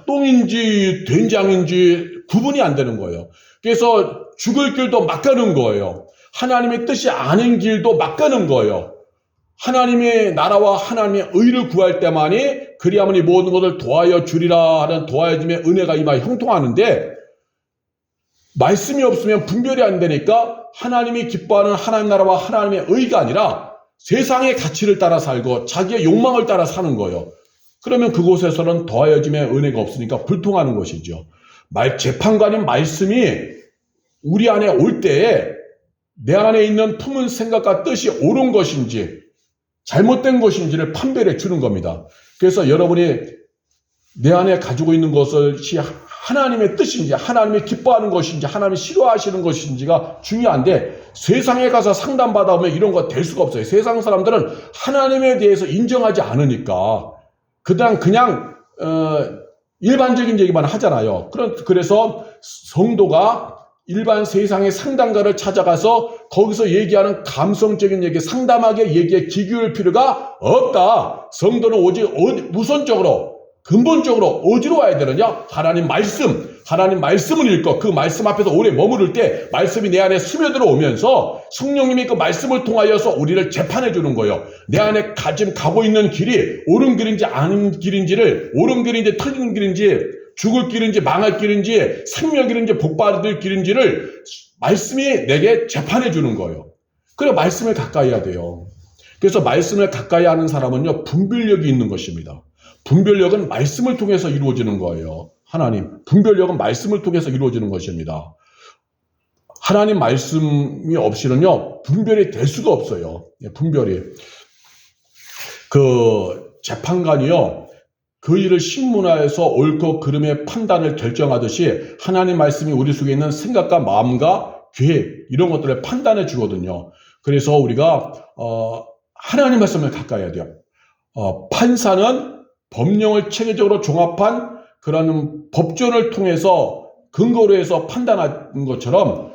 똥인지 된장인지 구분이 안 되는 거예요. 그래서 죽을 길도 막 가는 거예요. 하나님의 뜻이 아닌 길도 막 가는 거예요. 하나님의 나라와 하나님의 의를 구할 때만이 그리하면 이 모든 것을 도하여 주리라 하는 도하여짐의 은혜가 임하여 형통하는데, 말씀이 없으면 분별이 안 되니까 하나님이 기뻐하는 하나님 나라와 하나님의 의가 아니라 세상의 가치를 따라 살고 자기의 욕망을 따라 사는 거예요. 그러면 그곳에서는 더하여짐의 은혜가 없으니까 불통하는 것이죠. 재판관인 말씀이 우리 안에 올 때에 내 안에 있는 품은 생각과 뜻이 옳은 것인지 잘못된 것인지를 판별해 주는 겁니다. 그래서 여러분이 내 안에 가지고 있는 것이 하나님의 뜻인지, 하나님이 기뻐하는 것인지, 하나님이 싫어하시는 것인지가 중요한데, 세상에 가서 상담받아 오면 이런 거 될 수가 없어요. 세상 사람들은 하나님에 대해서 인정하지 않으니까 그냥 일반적인 얘기만 하잖아요. 그래서 성도가 일반 세상의 상담가를 찾아가서 거기서 얘기하는 감성적인 얘기, 상담하게 얘기에 귀 기울일 필요가 없다. 성도는 오직 우선적으로, 근본적으로 어디로 와야 되느냐? 하나님 말씀을 읽고 그 말씀 앞에서 오래 머무를 때 말씀이 내 안에 스며들어 오면서 성령님이 그 말씀을 통하여서 우리를 재판해 주는 거예요. 내 안에 지금 가고 있는 길이 옳은 길인지 아닌 길인지를, 옳은 길인지 틀린 길인지, 죽을 길인지 망할 길인지, 생명 길인지 복받을 길인지를 말씀이 내게 재판해 주는 거예요. 그래, 말씀을 가까이 해야 돼요. 그래서 말씀을 가까이 하는 사람은요, 분별력이 있는 것입니다. 분별력은 말씀을 통해서 이루어지는 거예요. 분별력은 말씀을 통해서 이루어지는 것입니다. 하나님 말씀이 없이는요, 분별이 될 수가 없어요. 분별이. 재판관이요, 그 일을 신문화해서 옳고 그름의 판단을 결정하듯이 하나님 말씀이 우리 속에 있는 생각과 마음과 계획, 이런 것들을 판단해 주거든요. 그래서 우리가 하나님 말씀을 가까이 해야 돼요. 판사는 법령을 체계적으로 종합한 그런 법전을 통해서 근거로 해서 판단하는 것처럼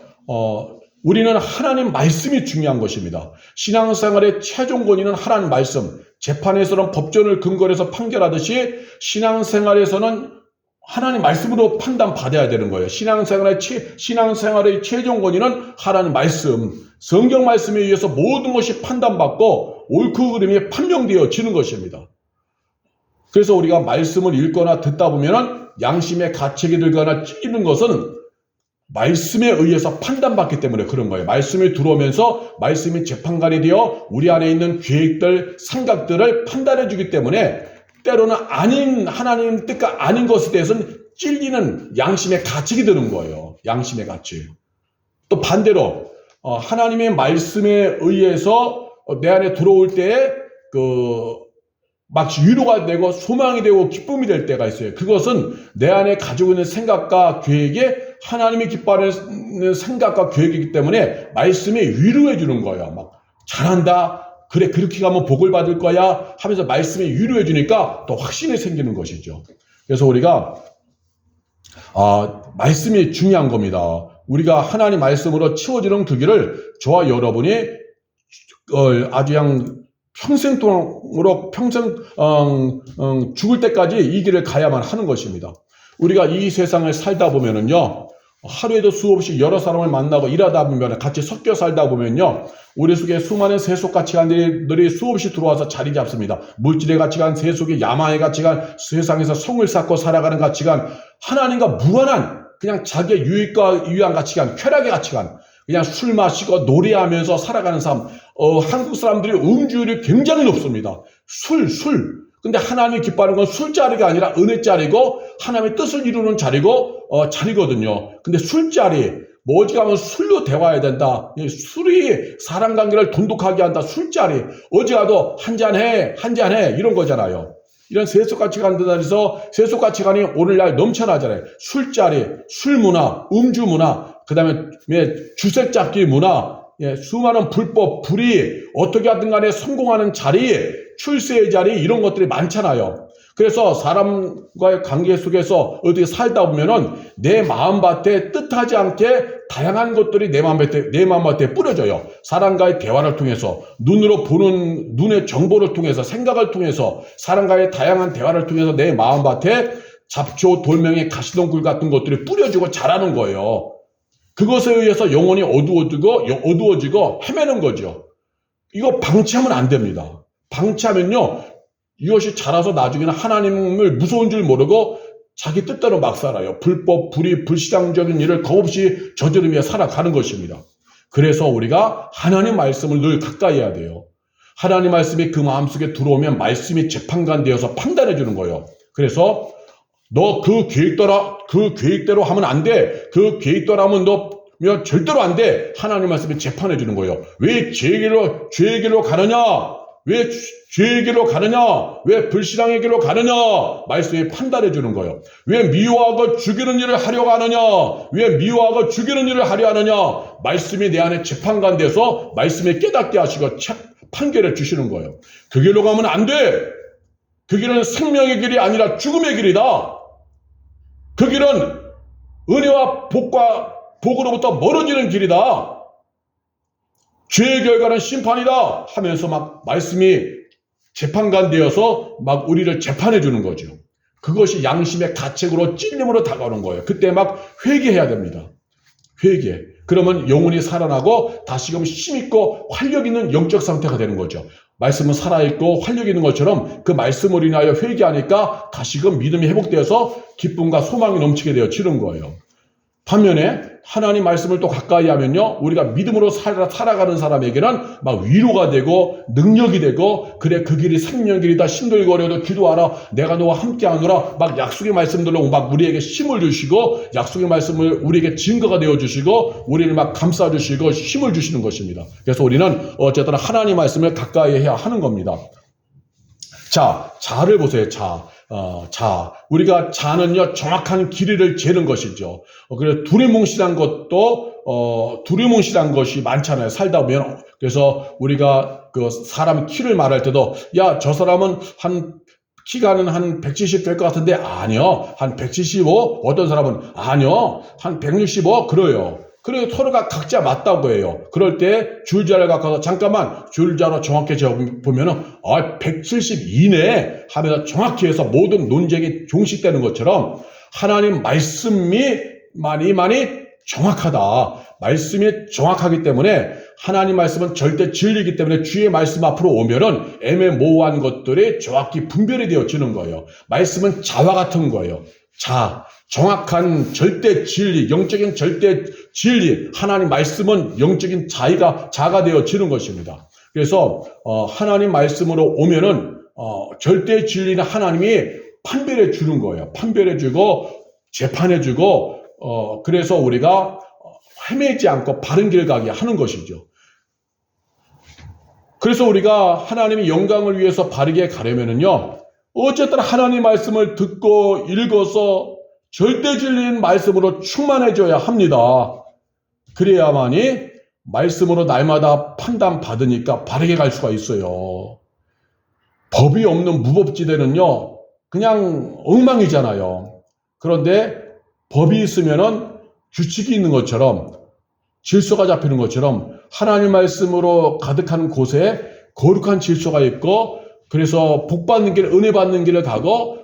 우리는 하나님 말씀이 중요한 것입니다. 신앙생활의 최종 권위는 하나님 말씀, 재판에서는 법전을 근거로 해서 판결하듯이 신앙생활에서는 하나님 말씀으로 판단받아야 되는 거예요. 신앙생활의 최종 권위는 하나님 말씀, 성경 말씀에 의해서 모든 것이 판단받고 옳고 그름이 판명되어지는 것입니다. 그래서 우리가 말씀을 읽거나 듣다 보면은 양심의 가책이 들거나 찔리는 것은 말씀에 의해서 판단받기 때문에 그런 거예요. 말씀이 들어오면서 말씀이 재판관이 되어 우리 안에 있는 계획들, 생각들을 판단해 주기 때문에 때로는 하나님 뜻과 아닌 것에 대해서는 찔리는 양심의 가책이 드는 거예요. 양심의 가책. 또 반대로 하나님의 말씀에 의해서 내 안에 들어올 때에 막 위로가 되고 소망이 되고 기쁨이 될 때가 있어요. 그것은 내 안에 가지고 있는 생각과 계획에 하나님이 기뻐하는 생각과 계획이기 때문에 말씀이 위로해 주는 거예요. 막 잘한다. 그래, 그렇게 가면 복을 받을 거야 하면서 말씀이 위로해 주니까 또 확신이 생기는 것이죠. 그래서 우리가 말씀이 중요한 겁니다. 우리가 하나님 말씀으로 채워지는 그 길을 저와 여러분이 아주 그냥 평생 동안으로 평생 죽을 때까지 이 길을 가야만 하는 것입니다. 우리가 이 세상을 살다 보면은요, 하루에도 수없이 여러 사람을 만나고 일하다 보면 같이 섞여 살다 보면요, 우리 속에 수많은 세속 가치관들이 수없이 들어와서 자리 잡습니다. 물질의 가치관, 세속의 야망의 가치관, 세상에서 성을 쌓고 살아가는 가치관, 하나님과 무관한 그냥 자기의 유익과 유한 가치관, 쾌락의 가치관, 그냥 술 마시고 노래하면서 살아가는 삶. 한국 사람들이 음주율이 굉장히 높습니다. 술. 근데 하나님이 기뻐하는 건 술자리가 아니라 은혜자리고 하나님의 뜻을 이루는 자리거든요. 근데 술자리, 어지간하면 술로 대화해야 된다. 술이 사람 관계를 돈독하게 한다. 술자리, 어지가도 한잔해 이런 거잖아요. 이런 세속 가치관들에서 세속 가치관이 오늘날 넘쳐나잖아요. 술자리, 술문화, 음주문화, 그 다음에 주색잡기 문화, 수많은 불법, 불이 어떻게 하든 간에 성공하는 자리, 출세의 자리, 이런 것들이 많잖아요. 그래서 사람과의 관계 속에서 어떻게 살다 보면은 내 마음밭에 뜻하지 않게 다양한 것들이 내 마음밭에 뿌려져요. 사람과의 대화를 통해서, 눈으로 보는 눈의 정보를 통해서, 생각을 통해서, 사람과의 다양한 대화를 통해서 내 마음밭에 잡초, 돌멩이, 가시덤굴 같은 것들이 뿌려지고 자라는 거예요. 그것에 의해서 영혼이 어두워지고 헤매는 거죠. 이거 방치하면 안 됩니다. 방치하면요, 이것이 자라서 나중에는 하나님을 무서운 줄 모르고 자기 뜻대로 막 살아요. 불법, 불의, 불시장적인 일을 겁없이 저지르며 살아가는 것입니다. 그래서 우리가 하나님 말씀을 늘 가까이 해야 돼요. 하나님 말씀이 그 마음속에 들어오면 말씀이 재판관 되어서 판단해 주는 거예요. 그래서 너 그 계획대로 하면 안 돼. 그 계획대로 하면 너 절대로 안 돼. 하나님 말씀이 재판해 주는 거예요. 왜 죄의 길로 가느냐? 왜 죄의 길로 가느냐? 왜 불신앙의 길로 가느냐? 말씀이 판단해 주는 거예요. 왜 미워하고 죽이는 일을 하려고 하느냐? 왜 미워하고 죽이는 일을 하려 하느냐? 말씀이 내 안에 재판관 돼서 말씀에 깨닫게 하시고 판결해 주시는 거예요. 그 길로 가면 안 돼. 그 길은 생명의 길이 아니라 죽음의 길이다. 그 길은 은혜와 복으로부터 멀어지는 길이다. 죄의 결과는 심판이다 하면서 막 말씀이 재판관 되어서 막 우리를 재판해 주는 거죠. 그것이 양심의 가책으로 찔림으로 다가오는 거예요. 그때 막 회개해야 됩니다. 회개. 그러면 영혼이 살아나고 다시금 힘있고 활력 있는 영적 상태가 되는 거죠. 말씀은 살아있고 활력 있는 것처럼 그 말씀을 인하여 회개하니까 다시금 믿음이 회복되어서 기쁨과 소망이 넘치게 되어지는 거예요. 반면에 하나님 말씀을 또 가까이 하면요, 우리가 믿음으로 살아가는 사람에게는 막 위로가 되고 능력이 되고, 그래 그 길이 생명길이다, 힘들거려도 기도하라, 내가 너와 함께하노라, 막 약속의 말씀들로 막 우리에게 힘을 주시고 약속의 말씀을 우리에게 증거가 되어주시고 우리를 막 감싸주시고 힘을 주시는 것입니다. 그래서 우리는 어쨌든 하나님 말씀을 가까이 해야 하는 겁니다. 자, 자를 보세요. 우리가 자는요, 정확한 길이를 재는 것이죠. 그래서 두리뭉실한 것이 많잖아요. 살다 보면. 그래서 우리가 그 사람 키를 말할 때도, 야, 저 사람은 키가는 한 170 될 것 같은데, 아니요. 한 175? 어떤 사람은, 아니요. 한 165? 그래요. 그리고 서로가 각자 맞다고 해요. 그럴 때 줄자를 갖고서 잠깐만 줄자로 정확히 재보면은 172네 하면서 정확히 해서 모든 논쟁이 종식되는 것처럼 하나님 말씀이 많이 정확하다. 말씀이 정확하기 때문에 하나님 말씀은 절대 진리이기 때문에 주의 말씀 앞으로 오면은 애매모호한 것들이 정확히 분별이 되어지는 거예요. 말씀은 자와 같은 거예요. 정확한 절대 진리, 영적인 절대 진리, 하나님 말씀은 영적인 자가 되어지는 것입니다. 그래서 하나님 말씀으로 오면은 절대 진리는 하나님이 판별해 주는 거예요. 판별해 주고 재판해 주고 그래서 우리가 헤매지 않고 바른 길 가게 하는 것이죠. 그래서 우리가 하나님의 영광을 위해서 바르게 가려면은요, 어쨌든 하나님 말씀을 듣고 읽어서 절대 진리인 말씀으로 충만해져야 합니다. 그래야만이 말씀으로 날마다 판단받으니까 바르게 갈 수가 있어요. 법이 없는 무법지대는요, 그냥 엉망이잖아요. 그런데 법이 있으면은 규칙이 있는 것처럼, 질서가 잡히는 것처럼 하나님 말씀으로 가득한 곳에 거룩한 질서가 있고, 그래서 복 받는 길, 은혜 받는 길을 가고,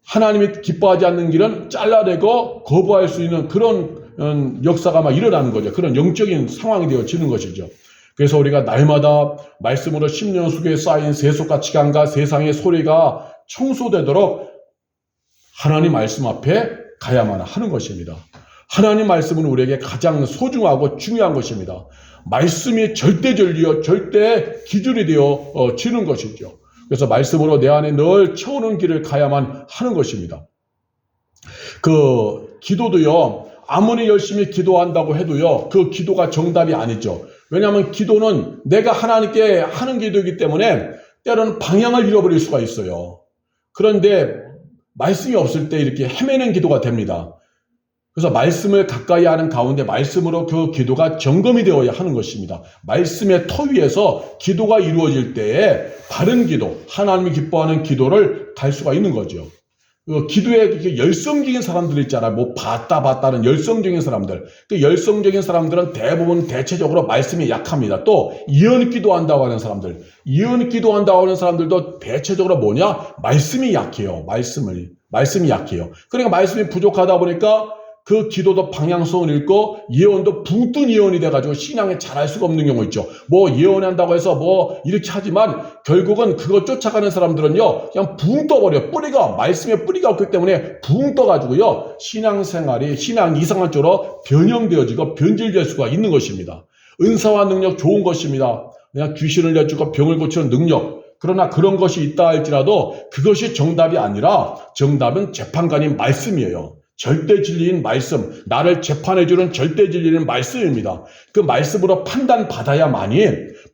하나님이 기뻐하지 않는 길은 잘라내고 거부할 수 있는 그런 역사가 막 일어나는 거죠. 그런 영적인 상황이 되어지는 것이죠. 그래서 우리가 날마다 말씀으로 10년 속에 쌓인 세속가치관과 세상의 소리가 청소되도록 하나님 말씀 앞에 가야만 하는 것입니다. 하나님 말씀은 우리에게 가장 소중하고 중요한 것입니다. 말씀이 절대 진리요, 절대 기준이 되어 지는 것이죠. 그래서 말씀으로 내 안에 늘 채우는 길을 가야만 하는 것입니다. 그 기도도요, 아무리 열심히 기도한다고 해도요, 그 기도가 정답이 아니죠. 왜냐하면 기도는 내가 하나님께 하는 기도이기 때문에 때로는 방향을 잃어버릴 수가 있어요. 그런데 말씀이 없을 때 이렇게 헤매는 기도가 됩니다. 그래서 말씀을 가까이 하는 가운데 말씀으로 그 기도가 점검이 되어야 하는 것입니다. 말씀의 터 위에서 기도가 이루어질 때에 바른 기도, 하나님이 기뻐하는 기도를 갈 수가 있는 거죠. 기도에 열성적인 사람들 있잖아요. 뭐 봤다는 열성적인 사람들. 그 열성적인 사람들은 대부분 대체적으로 말씀이 약합니다. 또 예언 기도한다고 하는 사람들. 예언 기도한다고 하는 사람들도 대체적으로 뭐냐? 말씀이 약해요. 말씀이 약해요. 그러니까 말씀이 부족하다 보니까 그 기도도 방향성을 잃고 예언도 붕 뜬 예언이 돼가지고 신앙에 잘할 수가 없는 경우 있죠. 뭐 예언한다고 해서 뭐 이렇게 하지만 결국은 그거 쫓아가는 사람들은요, 그냥 붕 떠버려. 말씀에 뿌리가 없기 때문에 붕 떠가지고요, 신앙생활이 신앙 이상한 쪽으로 변형되어지고 변질될 수가 있는 것입니다. 은사와 능력 좋은 것입니다. 그냥 귀신을 내주고 병을 고치는 능력. 그러나 그런 것이 있다 할지라도 그것이 정답이 아니라 정답은 재판관인 말씀이에요. 절대 진리인 말씀, 나를 재판해주는 절대 진리는 말씀입니다. 그 말씀으로 판단받아야만이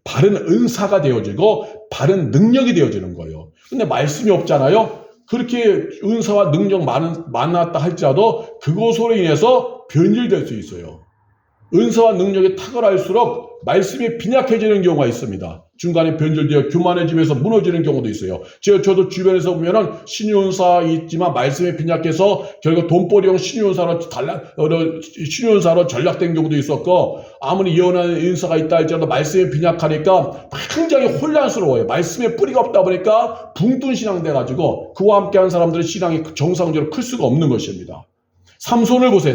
바른 은사가 되어지고 바른 능력이 되어지는 거예요. 근데 말씀이 없잖아요. 그렇게 은사와 능력 많았다 할지라도 그것으로 인해서 변질될 수 있어요. 은사와 능력이 탁월할수록 말씀이 빈약해지는 경우가 있습니다. 중간에 변질되어 교만해지면서 무너지는 경우도 있어요. 저도 주변에서 보면은 신유은사 있지만 말씀이 빈약해서 결국 돈벌이용 신유은사로 전락된 경우도 있었고, 아무리 예언하는 은사가 있다 할지라도 말씀이 빈약하니까 굉장히 혼란스러워요. 말씀에 뿌리가 없다 보니까 붕뜬 신앙 돼가지고 그와 함께하는 사람들의 신앙이 정상적으로 클 수가 없는 것입니다. 삼손을 보세요.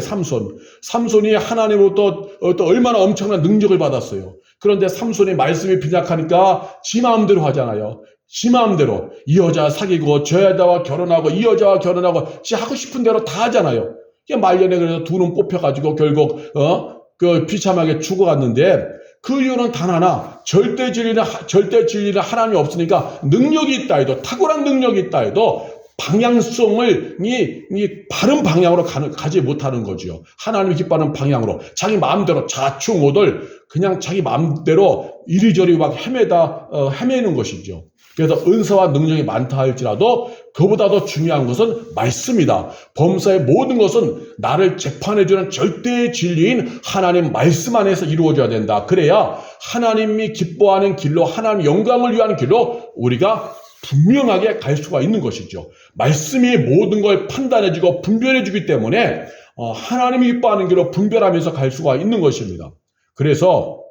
삼손이 하나님으로부터 얼마나 엄청난 능력을 받았어요. 그런데 삼손이 말씀이 빈약하니까 지 마음대로 하잖아요. 지 마음대로 이 여자 사귀고 저 여자와 결혼하고 이 여자와 결혼하고 지 하고 싶은 대로 다 하잖아요. 말년에 그래서 두 눈 뽑혀가지고 결국 비참하게 죽어갔는데, 그 이유는 단 하나, 절대 진리는 하나님이 없으니까 능력이 있다 해도, 탁월한 능력이 있다 해도 방향성을 바른 방향으로 가지 못하는 거죠. 하나님이 기뻐하는 방향으로 자기 마음대로 좌충우돌 그냥 자기 마음대로 이리저리 막 헤매는 것이죠. 그래서 은사와 능력이 많다 할지라도 그보다 더 중요한 것은 말씀이다. 범사의 모든 것은 나를 재판해주는 절대의 진리인 하나님 말씀 안에서 이루어져야 된다. 그래야 하나님이 기뻐하는 길로, 하나님 영광을 위한 길로 우리가 분명하게 갈 수가 있는 것이죠. 말씀이 모든 걸 판단해주고 분별해주기 때문에 하나님이 기뻐하는 길로 분별하면서 갈 수가 있는 것입니다. 그래서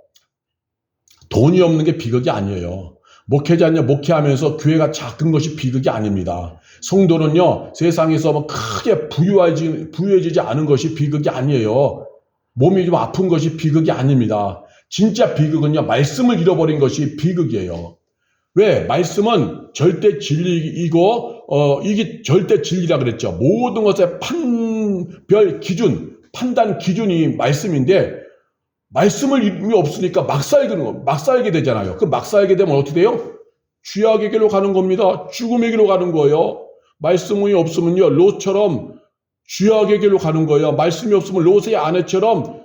돈이 없는 게 비극이 아니에요. 목회자는요, 목회하면서 교회가 작은 것이 비극이 아닙니다. 성도는요, 세상에서 뭐 크게 부유해지지 않은 것이 비극이 아니에요. 몸이 좀 아픈 것이 비극이 아닙니다. 진짜 비극은요, 말씀을 잃어버린 것이 비극이에요. 왜? 말씀은 절대 진리이고, 이게 절대 진리라 그랬죠. 모든 것의 판단 기준이 말씀인데, 말씀을 이미 없으니까 막 살게 되잖아요. 그 막 살게 되면 어떻게 돼요? 죄악의 길로 가는 겁니다. 죽음의 길로 가는 거예요. 말씀이 없으면요, 롯처럼 죄악의 길로 가는 거예요. 말씀이 없으면 롯의 아내처럼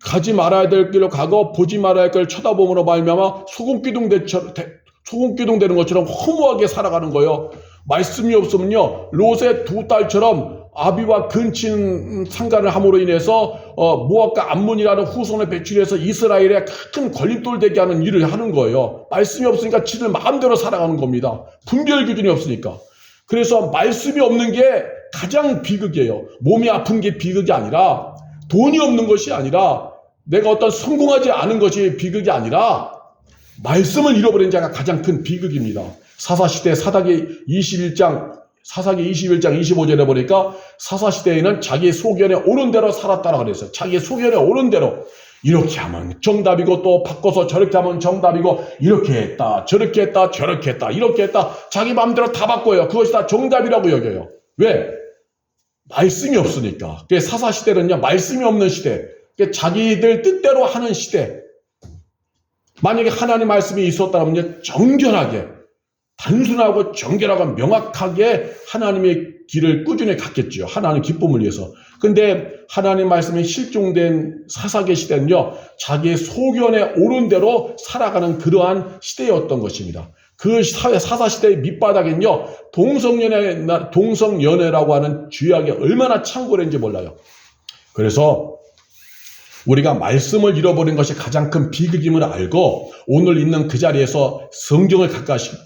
가지 말아야 될 길로 가고 보지 말아야 할 길 쳐다봄으로 말미암아 소금기둥 되는 것처럼 허무하게 살아가는 거예요. 말씀이 없으면요, 롯의 두 딸처럼 아비와 근친 상간을 함으로 인해서 모압과 암몬이라는 후손을 배출해서 이스라엘에 큰 걸림돌 되게 하는 일을 하는 거예요. 말씀이 없으니까 지들 마음대로 살아가는 겁니다. 분별 기준이 없으니까. 그래서 말씀이 없는 게 가장 비극이에요. 몸이 아픈 게 비극이 아니라, 돈이 없는 것이 아니라, 내가 어떤 성공하지 않은 것이 비극이 아니라, 말씀을 잃어버린 자가 가장 큰 비극입니다. 사사시대 사사기 21장 25절에 보니까 사사시대에는 자기 소견에 오른 대로 살았다라고 그랬어요. 자기 소견에 오른 대로. 이렇게 하면 정답이고 또 바꿔서 저렇게 하면 정답이고 이렇게 했다 저렇게 했다 저렇게 했다 이렇게 했다 자기 마음대로 다 바꿔요. 그것이 다 정답이라고 여겨요. 왜? 말씀이 없으니까. 사사시대는요 말씀이 없는 시대, 자기들 뜻대로 하는 시대. 만약에 하나님 말씀이 있었다면 정결하게 단순하고 정결하고 명확하게 하나님의 길을 꾸준히 갔겠죠. 하나님 기쁨을 위해서. 근데 하나님 말씀이 실종된 사사기 시대는요, 자기의 소견에 오른 대로 살아가는 그러한 시대였던 것입니다. 그 사사시대의 밑바닥엔요, 동성연애라고 하는 죄악이 얼마나 창궐했는지 몰라요. 그래서 우리가 말씀을 잃어버린 것이 가장 큰 비극임을 알고 오늘 있는 그 자리에서 성경을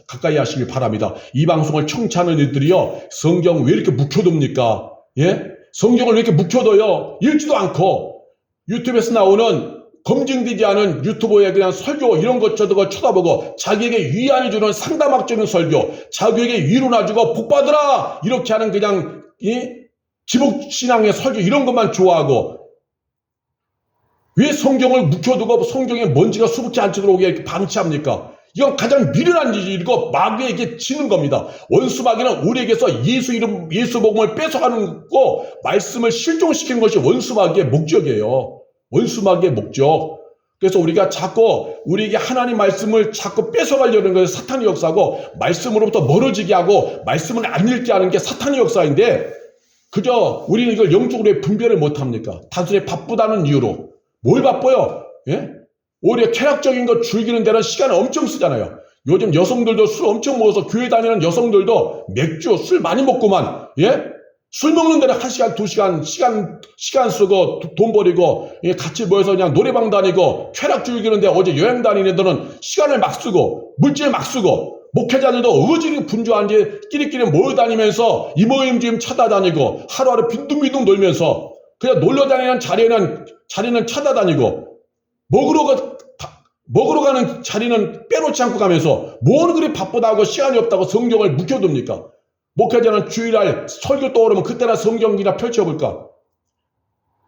가까이 하시길 바랍니다. 이 방송을 청취하는 이들이요, 성경 왜 이렇게 묵혀둡니까? 예? 성경을 왜 이렇게 묵혀둬요? 읽지도 않고 유튜브에서 나오는 검증되지 않은 유튜버의 그냥 설교 이런 것 저거 쳐다보고 자기에게 위안을 주는 상담학 주는 설교, 자기에게 위로나 주고 복 받으라 이렇게 하는 그냥 지복신앙의 설교 이런 것만 좋아하고, 왜 성경을 묵혀두고 성경에 먼지가 수북지 않도록 이렇게 방치합니까? 이건 가장 미련한 일이고 마귀에게 지는 겁니다. 원수 마귀는 우리에게서 예수 복음을 뺏어가는 거, 말씀을 실종시키는 것이 원수 마귀의 목적이에요. 원수 마귀의 목적. 그래서 우리가 자꾸 우리에게 하나님 말씀을 자꾸 뺏어가려는 것은 사탄의 역사고, 말씀으로부터 멀어지게 하고 말씀을 안 읽게 하는 게 사탄의 역사인데, 그저 우리는 이걸 영적으로 분별을 못합니까? 단순히 바쁘다는 이유로. 뭘 바빠요? 예? 오히려 쾌락적인 거 즐기는 데는 시간을 엄청 쓰잖아요. 요즘 여성들도 술 엄청 먹어서 교회 다니는 여성들도 맥주, 술 많이 먹고만, 예? 술 먹는 데는 1시간, 2시간, 시간 쓰고 돈 버리고, 예? 같이 모여서 그냥 노래방 다니고 쾌락 즐기는데, 어제 여행 다니는 애들은 시간을 막 쓰고, 물질 막 쓰고, 목회자들도 의지를 분주한 지 끼리끼리 모여다니면서 이모임 좀 찾아다니고, 하루하루 빈둥빈둥 놀면서, 그냥 놀러 다니는 자리는 찾아다니고, 먹으러 가는 자리는 빼놓지 않고 가면서, 뭐는 그리 바쁘다고 시간이 없다고 성경을 묵혀둡니까? 목회자는 주일날 설교 떠오르면 그때나 성경이나 펼쳐볼까?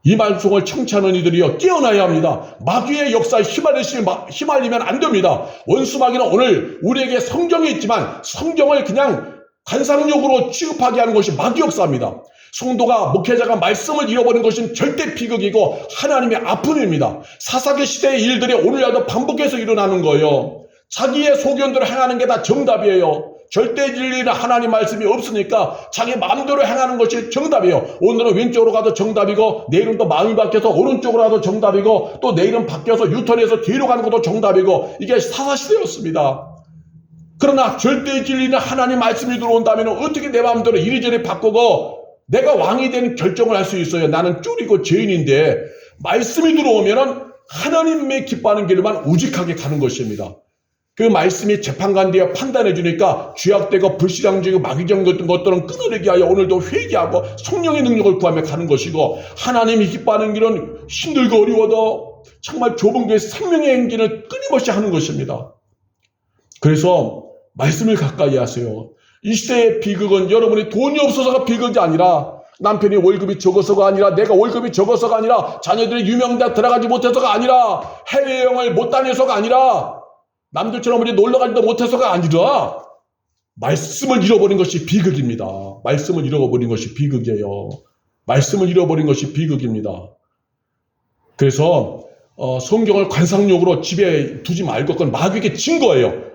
이 방송을 청취하는 이들이요, 깨어나야 합니다. 마귀의 역사에 휘말리면 안 됩니다. 원수 마귀는 오늘 우리에게 성경이 있지만 성경을 그냥 관상용으로 취급하게 하는 것이 마귀 역사입니다. 성도가, 목회자가 말씀을 잃어버린 것은 절대 비극이고 하나님의 아픔입니다. 사사기 시대의 일들이 오늘날도 반복해서 일어나는 거예요. 자기의 소견대로 행하는 게 다 정답이에요. 절대 진리는 하나님 말씀이 없으니까 자기 마음대로 행하는 것이 정답이에요. 오늘은 왼쪽으로 가도 정답이고, 내일은 또 마음이 바뀌어서 오른쪽으로 가도 정답이고, 또 내일은 바뀌어서 유턴해서 뒤로 가는 것도 정답이고, 이게 사사시대였습니다. 그러나 절대 진리는 하나님 말씀이 들어온다면 어떻게 내 마음대로 이리저리 바꾸고 내가 왕이 된 결정을 할 수 있어요? 나는 쫄이고 죄인인데, 말씀이 들어오면은 하나님의 기뻐하는 길만 우직하게 가는 것입니다. 그 말씀이 재판관되어 판단해 주니까 죄악되고 불신앙적이고 마귀적 같은 것들은 끊어내게 하여 오늘도 회개하고 성령의 능력을 구하며 가는 것이고, 하나님이 기뻐하는 길은 힘들고 어려워도 정말 좁은 그 생명의 행진을 끊임없이 하는 것입니다. 그래서 말씀을 가까이 하세요. 이 시대의 비극은 여러분이 돈이 없어서가 비극이 아니라, 남편이 월급이 적어서가 아니라, 내가 월급이 적어서가 아니라, 자녀들이 유명대학 들어가지 못해서가 아니라, 해외여행을 못 다녀서가 아니라, 남들처럼 우리 놀러가지도 못해서가 아니라, 말씀을 잃어버린 것이 비극입니다. 말씀을 잃어버린 것이 비극이에요. 말씀을 잃어버린 것이 비극입니다. 그래서 성경을 관상용으로 집에 두지 말고, 그건 마귀에게 진 거예요.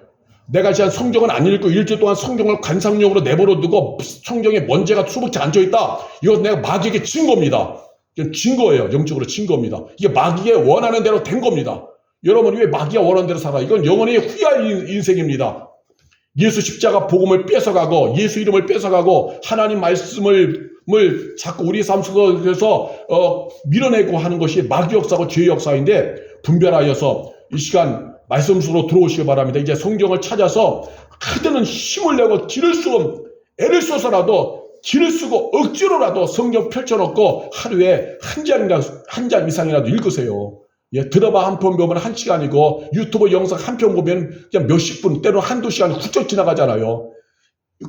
내가 지금 성경은 안 읽고 일주일 동안 성경을 관상용으로 내버려 두고 성경에 먼지가 수북지 앉아있다. 이건 내가 마귀에게 진 겁니다. 이건 진 거예요. 영적으로 진 겁니다. 이게 마귀의 원하는 대로 된 겁니다. 여러분이 왜 마귀가 원하는 대로 살아? 이건 영원히 후회할 인생입니다. 예수 십자가 복음을 뺏어가고, 예수 이름을 뺏어가고, 하나님 말씀을 자꾸 우리 삶 속에서 밀어내고 하는 것이 마귀 역사고 죄의 역사인데, 분별하여서 이 시간 말씀 속으로 들어오시기 바랍니다. 이제 성경을 찾아서 그때는 힘을 내고 애를 써서라도 길을 쓰고 억지로라도 성경 펼쳐놓고 하루에 한 장 이상이라도 읽으세요. 예, 드라마 한 편 보면 1시간이고 유튜브 영상 한 편 보면 그냥 몇십 분, 때로는 한두 시간이 훌쩍 지나가잖아요.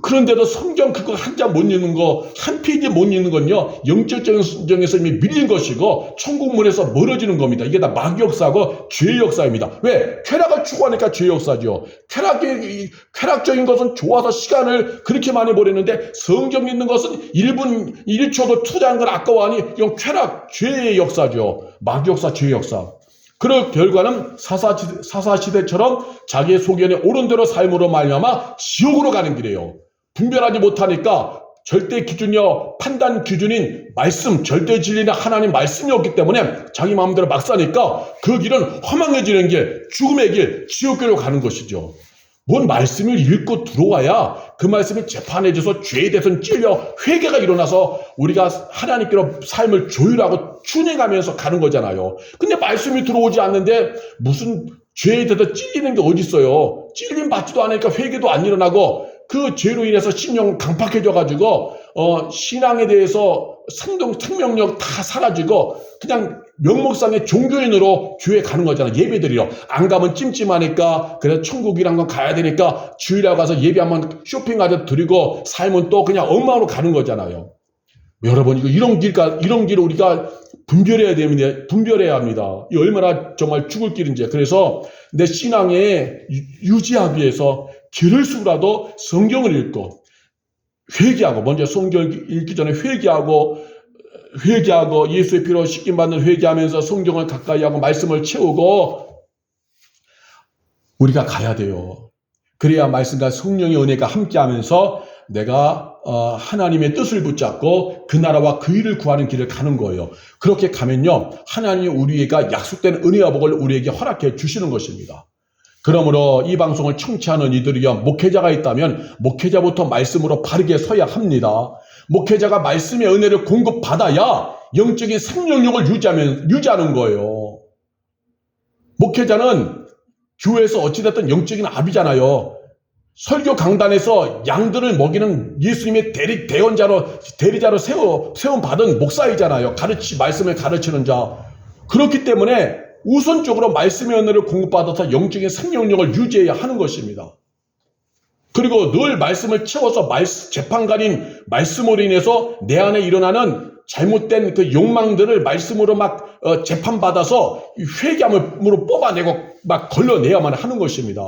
그런데도 성경 그거 한 장 못 읽는 거, 한 페이지 못 읽는 건요, 영적인 순정에서 이미 밀린 것이고, 천국문에서 멀어지는 겁니다. 이게 다 마귀 역사고, 죄의 역사입니다. 왜? 쾌락을 추구하니까 죄의 역사죠. 쾌락적인 것은 좋아서 시간을 그렇게 많이 보내는데, 성경 읽는 것은 1분, 1초도 투자한 걸 아까워하니, 이건 쾌락, 죄의 역사죠. 마귀 역사, 죄의 역사. 그 결과는 사사시대처럼 자기의 소견에 옳은 대로 삶으로 말미암아 지옥으로 가는 길이에요. 분별하지 못하니까 절대 기준이요, 판단 기준인 말씀, 절대 진리는 하나님 말씀이 없기 때문에 자기 마음대로 막 사니까 그 길은 허망해지는 길, 죽음의 길, 지옥길로 가는 것이죠. 뭔 말씀을 읽고 들어와야 그 말씀이 재판해져서 죄에 대해서는 찔려 회개가 일어나서 우리가 하나님께로 삶을 조율하고 춘행하면서 가는 거잖아요. 근데 말씀이 들어오지 않는데 무슨 죄에 대해서 찔리는 게 어디 있어요. 찔림 받지도 않으니까 회개도 안 일어나고 그 죄로 인해서 신령 강팍해져가지고 신앙에 대해서 생명력 다 사라지고 그냥 명목상의 종교인으로 교회 가는 거잖아. 예배드리러. 안 가면 찜찜하니까 그래서 천국이란 건 가야 되니까 주일에 가서 예배 한번 쇼핑하듯 드리고 삶은 또 그냥 엉망으로 가는 거잖아요. 여러분 이런 길을 우리가 분별해야 합니다. 이 얼마나 정말 죽을 길인지. 그래서 내 신앙에 유지하기 위해서 길을 수라도 성경을 읽고 회개하고 먼저 성경 읽기 전에 회개하고 예수의 피로 씻김 받는 회개하면서 성경을 가까이 하고 말씀을 채우고 우리가 가야 돼요. 그래야 말씀과 성령의 은혜가 함께하면서 내가 하나님의 뜻을 붙잡고 그 나라와 그 일을 구하는 길을 가는 거예요. 그렇게 가면요, 하나님이 우리가 약속된 은혜와 복을 우리에게 허락해 주시는 것입니다. 그러므로 이 방송을 청취하는 이들이요, 목회자가 있다면 목회자부터 말씀으로 바르게 서야 합니다. 목회자가 말씀의 은혜를 공급받아야 영적인 생명력을 유지하는 거예요. 목회자는 교회에서 어찌됐든 영적인 아비잖아요. 설교 강단에서 양들을 먹이는 예수님의 대리자로 세움받은 목사이잖아요. 말씀을 가르치는 자. 그렇기 때문에 우선적으로 말씀의 은혜를 공급받아서 영적인 생명력을 유지해야 하는 것입니다. 그리고 늘 말씀을 채워서 재판관인 말씀으로 인해서 내 안에 일어나는 잘못된 그 욕망들을 말씀으로 막 재판받아서 회개함으로 뽑아내고 막 걸러내야만 하는 것입니다.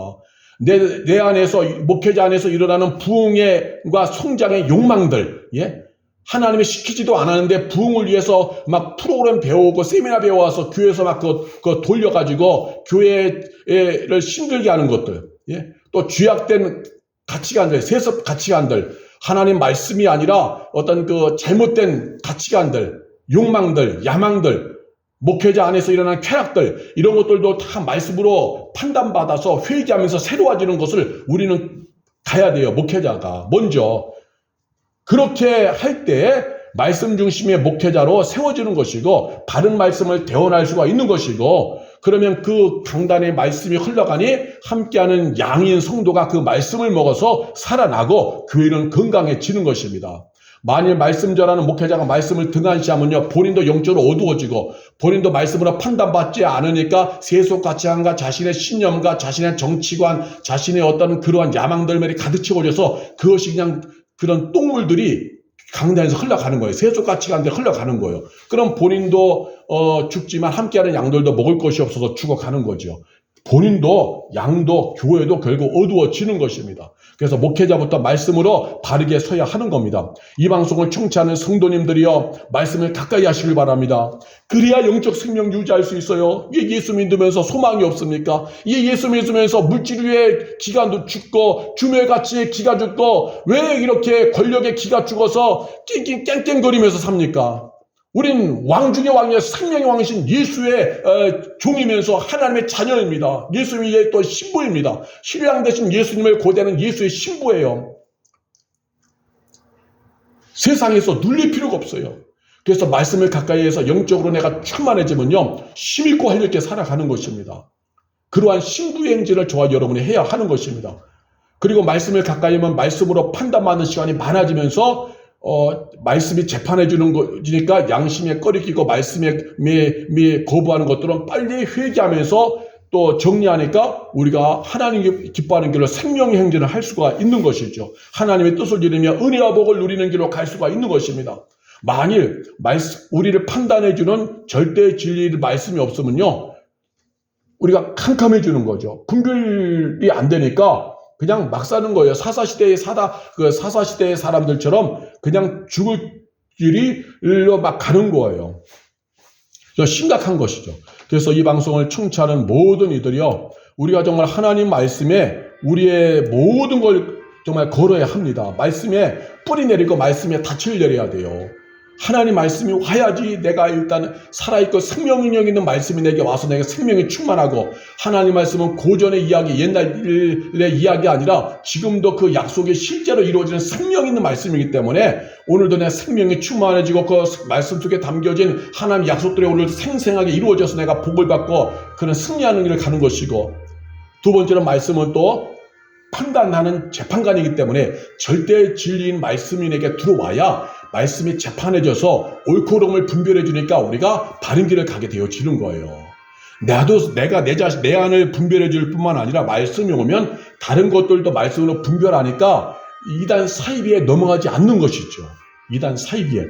내 안에서, 목회자 안에서 일어나는 부흥과 성장의 욕망들, 예? 하나님이 시키지도 않았는데 부흥을 위해서 막 프로그램 배우고 세미나 배워와서 교회에서 막 그거 돌려가지고 교회를 힘들게 하는 것들, 예? 또 죄악된 가치관들, 세습 가치관들, 하나님 말씀이 아니라 어떤 그 잘못된 가치관들, 욕망들, 야망들, 목회자 안에서 일어나는 쾌락들, 이런 것들도 다 말씀으로 판단받아서 회개하면서 새로워지는 것을 우리는 가야 돼요. 목회자가 먼저. 그렇게 할 때 말씀 중심의 목회자로 세워지는 것이고 바른 말씀을 대언할 수가 있는 것이고, 그러면 그 강단에 말씀이 흘러가니 함께하는 양인 성도가 그 말씀을 먹어서 살아나고 교회는 건강해지는 것입니다. 만일 말씀 전하는 목회자가 말씀을 등한시하면요, 본인도 영적으로 어두워지고 본인도 말씀으로 판단받지 않으니까 세속가치관과 자신의 신념과 자신의 정치관, 자신의 어떤 그러한 야망들만이 가득 채워져서 그것이 그냥 그런 똥물들이 강단에서 흘러가는 거예요. 세속가치관에 흘러가는 거예요. 그럼 본인도 죽지만 함께하는 양들도 먹을 것이 없어서 죽어가는 거죠. 본인도 양도 교회도 결국 어두워지는 것입니다. 그래서 목회자부터 말씀으로 바르게 서야 하는 겁니다. 이 방송을 청취하는 성도님들이요, 말씀을 가까이 하시길 바랍니다. 그래야 영적 생명 유지할 수 있어요. 예수 믿으면서 소망이 없습니까? 예수 믿으면서 물질 위에 기가 죽고 주묘의 가치에 기가 죽고 왜 이렇게 권력에 기가 죽어서 깽깽거리면서 삽니까? 우린 왕 중의 왕이요, 생명의 왕이신 예수의 종이면서 하나님의 자녀입니다. 예수님의 또 신부입니다. 신랑 되신 예수님을 고대하는 예수의 신부예요. 세상에서 눌릴 필요가 없어요. 그래서 말씀을 가까이 해서 영적으로 내가 충만해지면요, 힘있고 활력있게 살아가는 것입니다. 그러한 신부의 행진을 저와 여러분이 해야 하는 것입니다. 그리고 말씀을 가까이 하면 말씀으로 판단받는 시간이 많아지면서 말씀이 재판해 주는 거니까 양심에 꺼리끼고 말씀에 거부하는 것들은 빨리 회개하면서 또 정리하니까 우리가 하나님이 기뻐하는 길로 생명의 행진을 할 수가 있는 것이죠. 하나님의 뜻을 이루며 은혜와 복을 누리는 길로 갈 수가 있는 것입니다. 만일 우리를 판단해 주는 절대 진리의 말씀이 없으면요, 우리가 캄캄해지는 거죠. 분별이 안 되니까 그냥 막 사는 거예요. 사사시대의 사람들처럼 그냥 죽을 길로 막 가는 거예요. 심각한 것이죠. 그래서 이 방송을 청취하는 모든 이들이요, 우리가 정말 하나님 말씀에 우리의 모든 걸 정말 걸어야 합니다. 말씀에 뿌리 내리고 말씀에 닻을 내려야 돼요. 하나님 말씀이 와야지 내가 일단 살아있고 생명력 있는 말씀이 내게 와서 내가 생명이 충만하고, 하나님 말씀은 고전의 이야기, 옛날의 이야기 아니라 지금도 그 약속이 실제로 이루어지는 생명 있는 말씀이기 때문에 오늘도 내 생명이 충만해지고 그 말씀 속에 담겨진 하나님 약속들이 오늘도 생생하게 이루어져서 내가 복을 받고 그런 승리하는 길을 가는 것이고, 두 번째는 말씀은 또 판단하는 재판관이기 때문에 절대 진리인 말씀이 내게 들어와야 말씀이 재판해져서 옳고 그름을 분별해 주니까 우리가 바른 길을 가게 되어지는 거예요. 내가 내 안을 분별해 줄 뿐만 아니라 말씀이 오면 다른 것들도 말씀으로 분별하니까 이단 사이비에 넘어가지 않는 것이죠. 이단 사이비에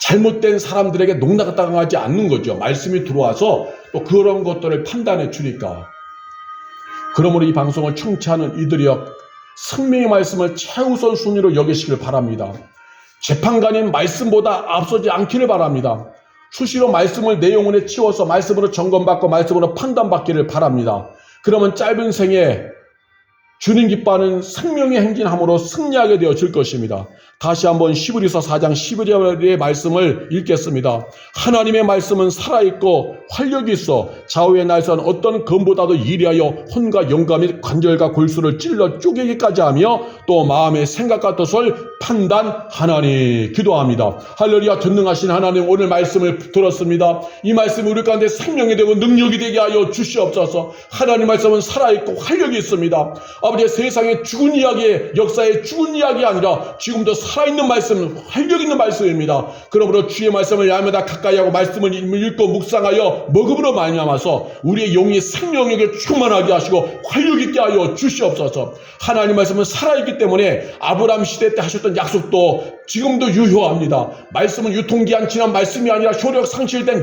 잘못된 사람들에게 농락당하지 않는 거죠. 말씀이 들어와서 또 그런 것들을 판단해 주니까. 그러므로 이 방송을 청취하는 이들이여, 생명의 말씀을 최우선 순위로 여기시길 바랍니다. 재판관인 말씀보다 앞서지 않기를 바랍니다. 수시로 말씀을 내 영혼에 치워서 말씀으로 점검받고 말씀으로 판단받기를 바랍니다. 그러면 짧은 생에 주님 기뻐하는 생명의 행진함으로 승리하게 되어질 것입니다. 다시 한번 히브리서 4장 11절의 말씀을 읽겠습니다. 하나님의 말씀은 살아있고 활력이 있어 좌우의 날선 어떤 검보다도 예리하여 혼과 영과 및 관절과 골수를 찔러 쪼개기까지 하며 또 마음의 생각과 뜻을 판단하나니. 기도합니다. 할렐루야. 전능하신 하나님, 오늘 말씀을 들었습니다. 이 말씀이 우리 가운데 생명이 되고 능력이 되게 하여 주시옵소서. 하나님 말씀은 살아있고 활력이 있습니다. 아버지, 세상의 죽은 이야기의 역사의 죽은 이야기 아니라 지금도 살아있는 말씀, 활력 있는 말씀입니다. 그러므로 주의 말씀을 날마다 가까이 하고 말씀을 읽고 묵상하여 먹음으로 말미암아서 우리의 영이 생명력에 충만하게 하시고 활력 있게 하여 주시옵소서. 하나님 말씀은 살아있기 때문에 아브라함 시대 때 하셨던 약속도 지금도 유효합니다. 말씀은 유통기한 지난 말씀이 아니라 효력 상실된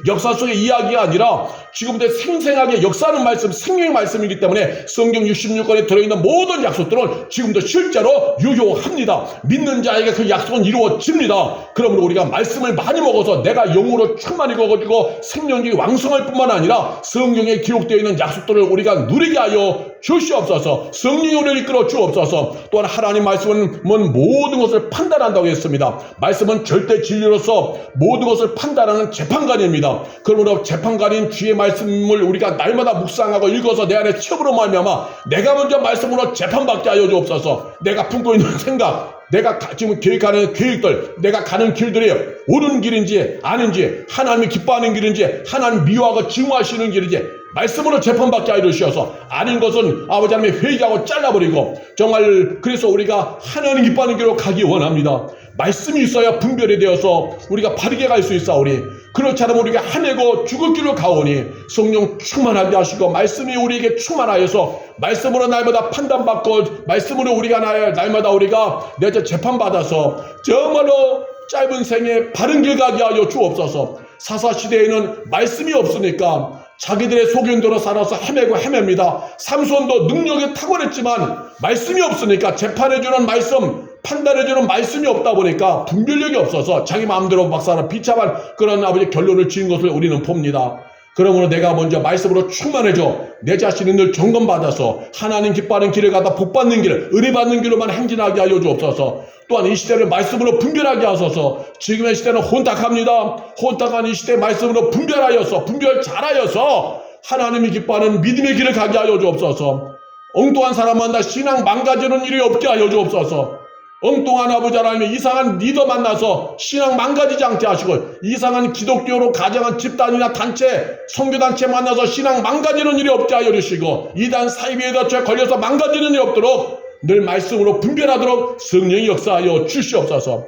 역사 속의 이야기가 아니라 지금도 생생하게 역사하는 말씀, 생명의 말씀이기 때문에 성경 66권에 들어있는 모든 약속들은 지금도 실제로 유효합니다. 믿는 자에게 그 약속은 이루어집니다. 그러므로 우리가 말씀을 많이 먹어서 내가 영으로 충만해지고 생명력이 왕성할 뿐만 아니라 성경에 기록되어 있는 약속들을 우리가 누리게 하여 주시옵소서. 성령이 우리를 이끌어 주옵소서. 또한 하나님 말씀은 모든 것을 판단한다고 했습니다. 말씀은 절대 진리로서 모든 것을 판단하는 재판관입니다. 그러므로 재판관인 주의 말씀을 우리가 날마다 묵상하고 읽어서 내 안에 체험으로 말미암아 내가 먼저 말씀으로 재판받게 하여 주옵소서. 내가 품고 있는 생각, 내가 지금 계획하는 계획들, 내가 가는 길들이 옳은 길인지 아닌지, 하나님이 기뻐하는 길인지, 하나님 미워하고 증오하시는 길인지 말씀으로 재판받게 하여 주셔서 아닌 것은 아버지 하나님이 회개하고 잘라버리고, 정말 그래서 우리가 하나님 기뻐하는 길로 가기 원합니다. 말씀이 있어야 분별이 되어서 우리가 바르게 갈 수 있사오니, 그렇지 않으면 우리가 하내고 죽을 길로 가오니 성령 충만하게 하시고 말씀이 우리에게 충만하여서 말씀으로 날마다 판단받고 말씀으로 우리가 날마다 우리가 내자 재판받아서 정말로 짧은 생에 바른 길 가게 하여 주옵소서. 사사시대에는 말씀이 없으니까 자기들의 소견대로 살아서 헤맵니다. 삼손도 능력이 탁월했지만 말씀이 없으니까 재판해주는 말씀, 판단해주는 말씀이 없다 보니까 분별력이 없어서 자기 마음대로 막 살아 비참한 그런 아버지 결론을 지은 것을 우리는 봅니다. 그러므로 내가 먼저 말씀으로 충만해져 내 자신을 늘 점검받아서 하나님 기뻐하는 길을 가다 복받는 길, 은혜받는 길로만 행진하게 하여 주옵소서. 또한 이 시대를 말씀으로 분별하게 하소서. 지금의 시대는 혼탁합니다. 혼탁한 이 시대 말씀으로 분별하여서, 분별 잘하여서 하나님이 기뻐하는 믿음의 길을 가게 하여 주옵소서. 엉뚱한 사람 만나 신앙 망가지는 일이 없게 하여 주옵소서. 엉뚱한 아버지 하나님의 이상한 리더 만나서 신앙 망가지지 않게 하시고, 이상한 기독교로 가정한 집단이나 단체, 선교단체 만나서 신앙 망가지는 일이 없게 하여 주시고, 이단 사이비에 걸려서 망가지는 일이 없도록 늘 말씀으로 분별하도록 성령이 역사하여 주시옵소서.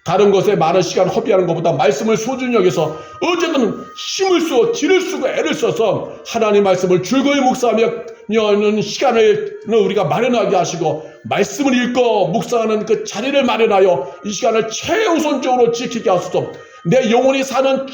다른 것에 많은 시간 허비하는 것보다 말씀을 소중히 여겨서 어쨌든 힘을 쓰고 기를 쓰고 애를 써서 하나님 말씀을 즐거이 묵상하는 시간을 우리가 마련하게 하시고, 말씀을 읽고 묵상하는 그 자리를 마련하여 이 시간을 최우선적으로 지키게 하소서. 내 영혼이 사는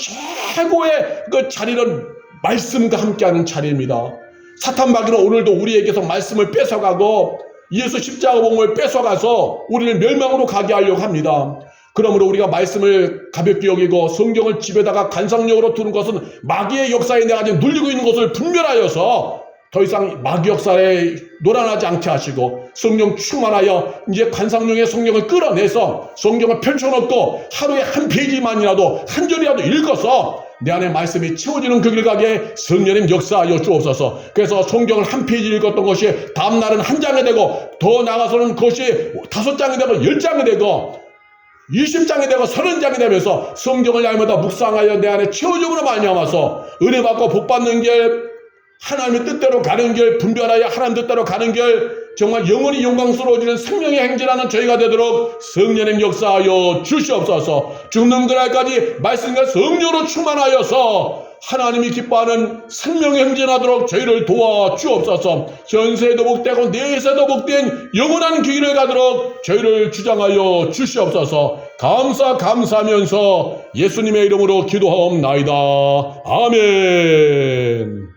최고의 그 자리는 말씀과 함께하는 자리입니다. 사탄 마귀는 오늘도 우리에게서 말씀을 뺏어가고 예수 십자가 복음을 뺏어가서 우리를 멸망으로 가게 하려고 합니다. 그러므로 우리가 말씀을 가볍게 여기고 성경을 집에다가 관상용으로 두는 것은 마귀의 역사에 내가 지금 눌리고 있는 것을 분별하여서 더 이상 마귀 역사에 노란하지 않게 하시고, 성령 충만하여 이제 관상용의 성경을 끌어내서 성경을 펼쳐놓고 하루에 한 페이지만이라도 한 절이라도 읽어서 내 안에 말씀이 채워지는 그 길 가게 성령님 역사하여 주옵소서. 그래서 성경을 한 페이지 읽었던 것이 다음날은 한 장이 되고, 더 나아가서는 그것이 5장이 되고 10장이 되고 20장이 되고 30장이 되면서 성경을 날마다 묵상하여 내 안에 채워짐으로 말미암아서 은혜 받고 복 받는 길, 하나님의 뜻대로 가는 길, 분별하여 하나님 뜻대로 가는 길, 정말 영원히 영광스러워지는 생명의 행진하는 저희가 되도록 성령님 역사하여 주시옵소서. 죽는 그날까지 말씀과 성령으로 충만하여서 하나님이 기뻐하는 생명의 행진하도록 저희를 도와주옵소서. 현세에도 복되고 내세에도 복된 영원한 길을 가도록 저희를 주장하여 주시옵소서. 감사하면서 예수님의 이름으로 기도하옵나이다. 아멘.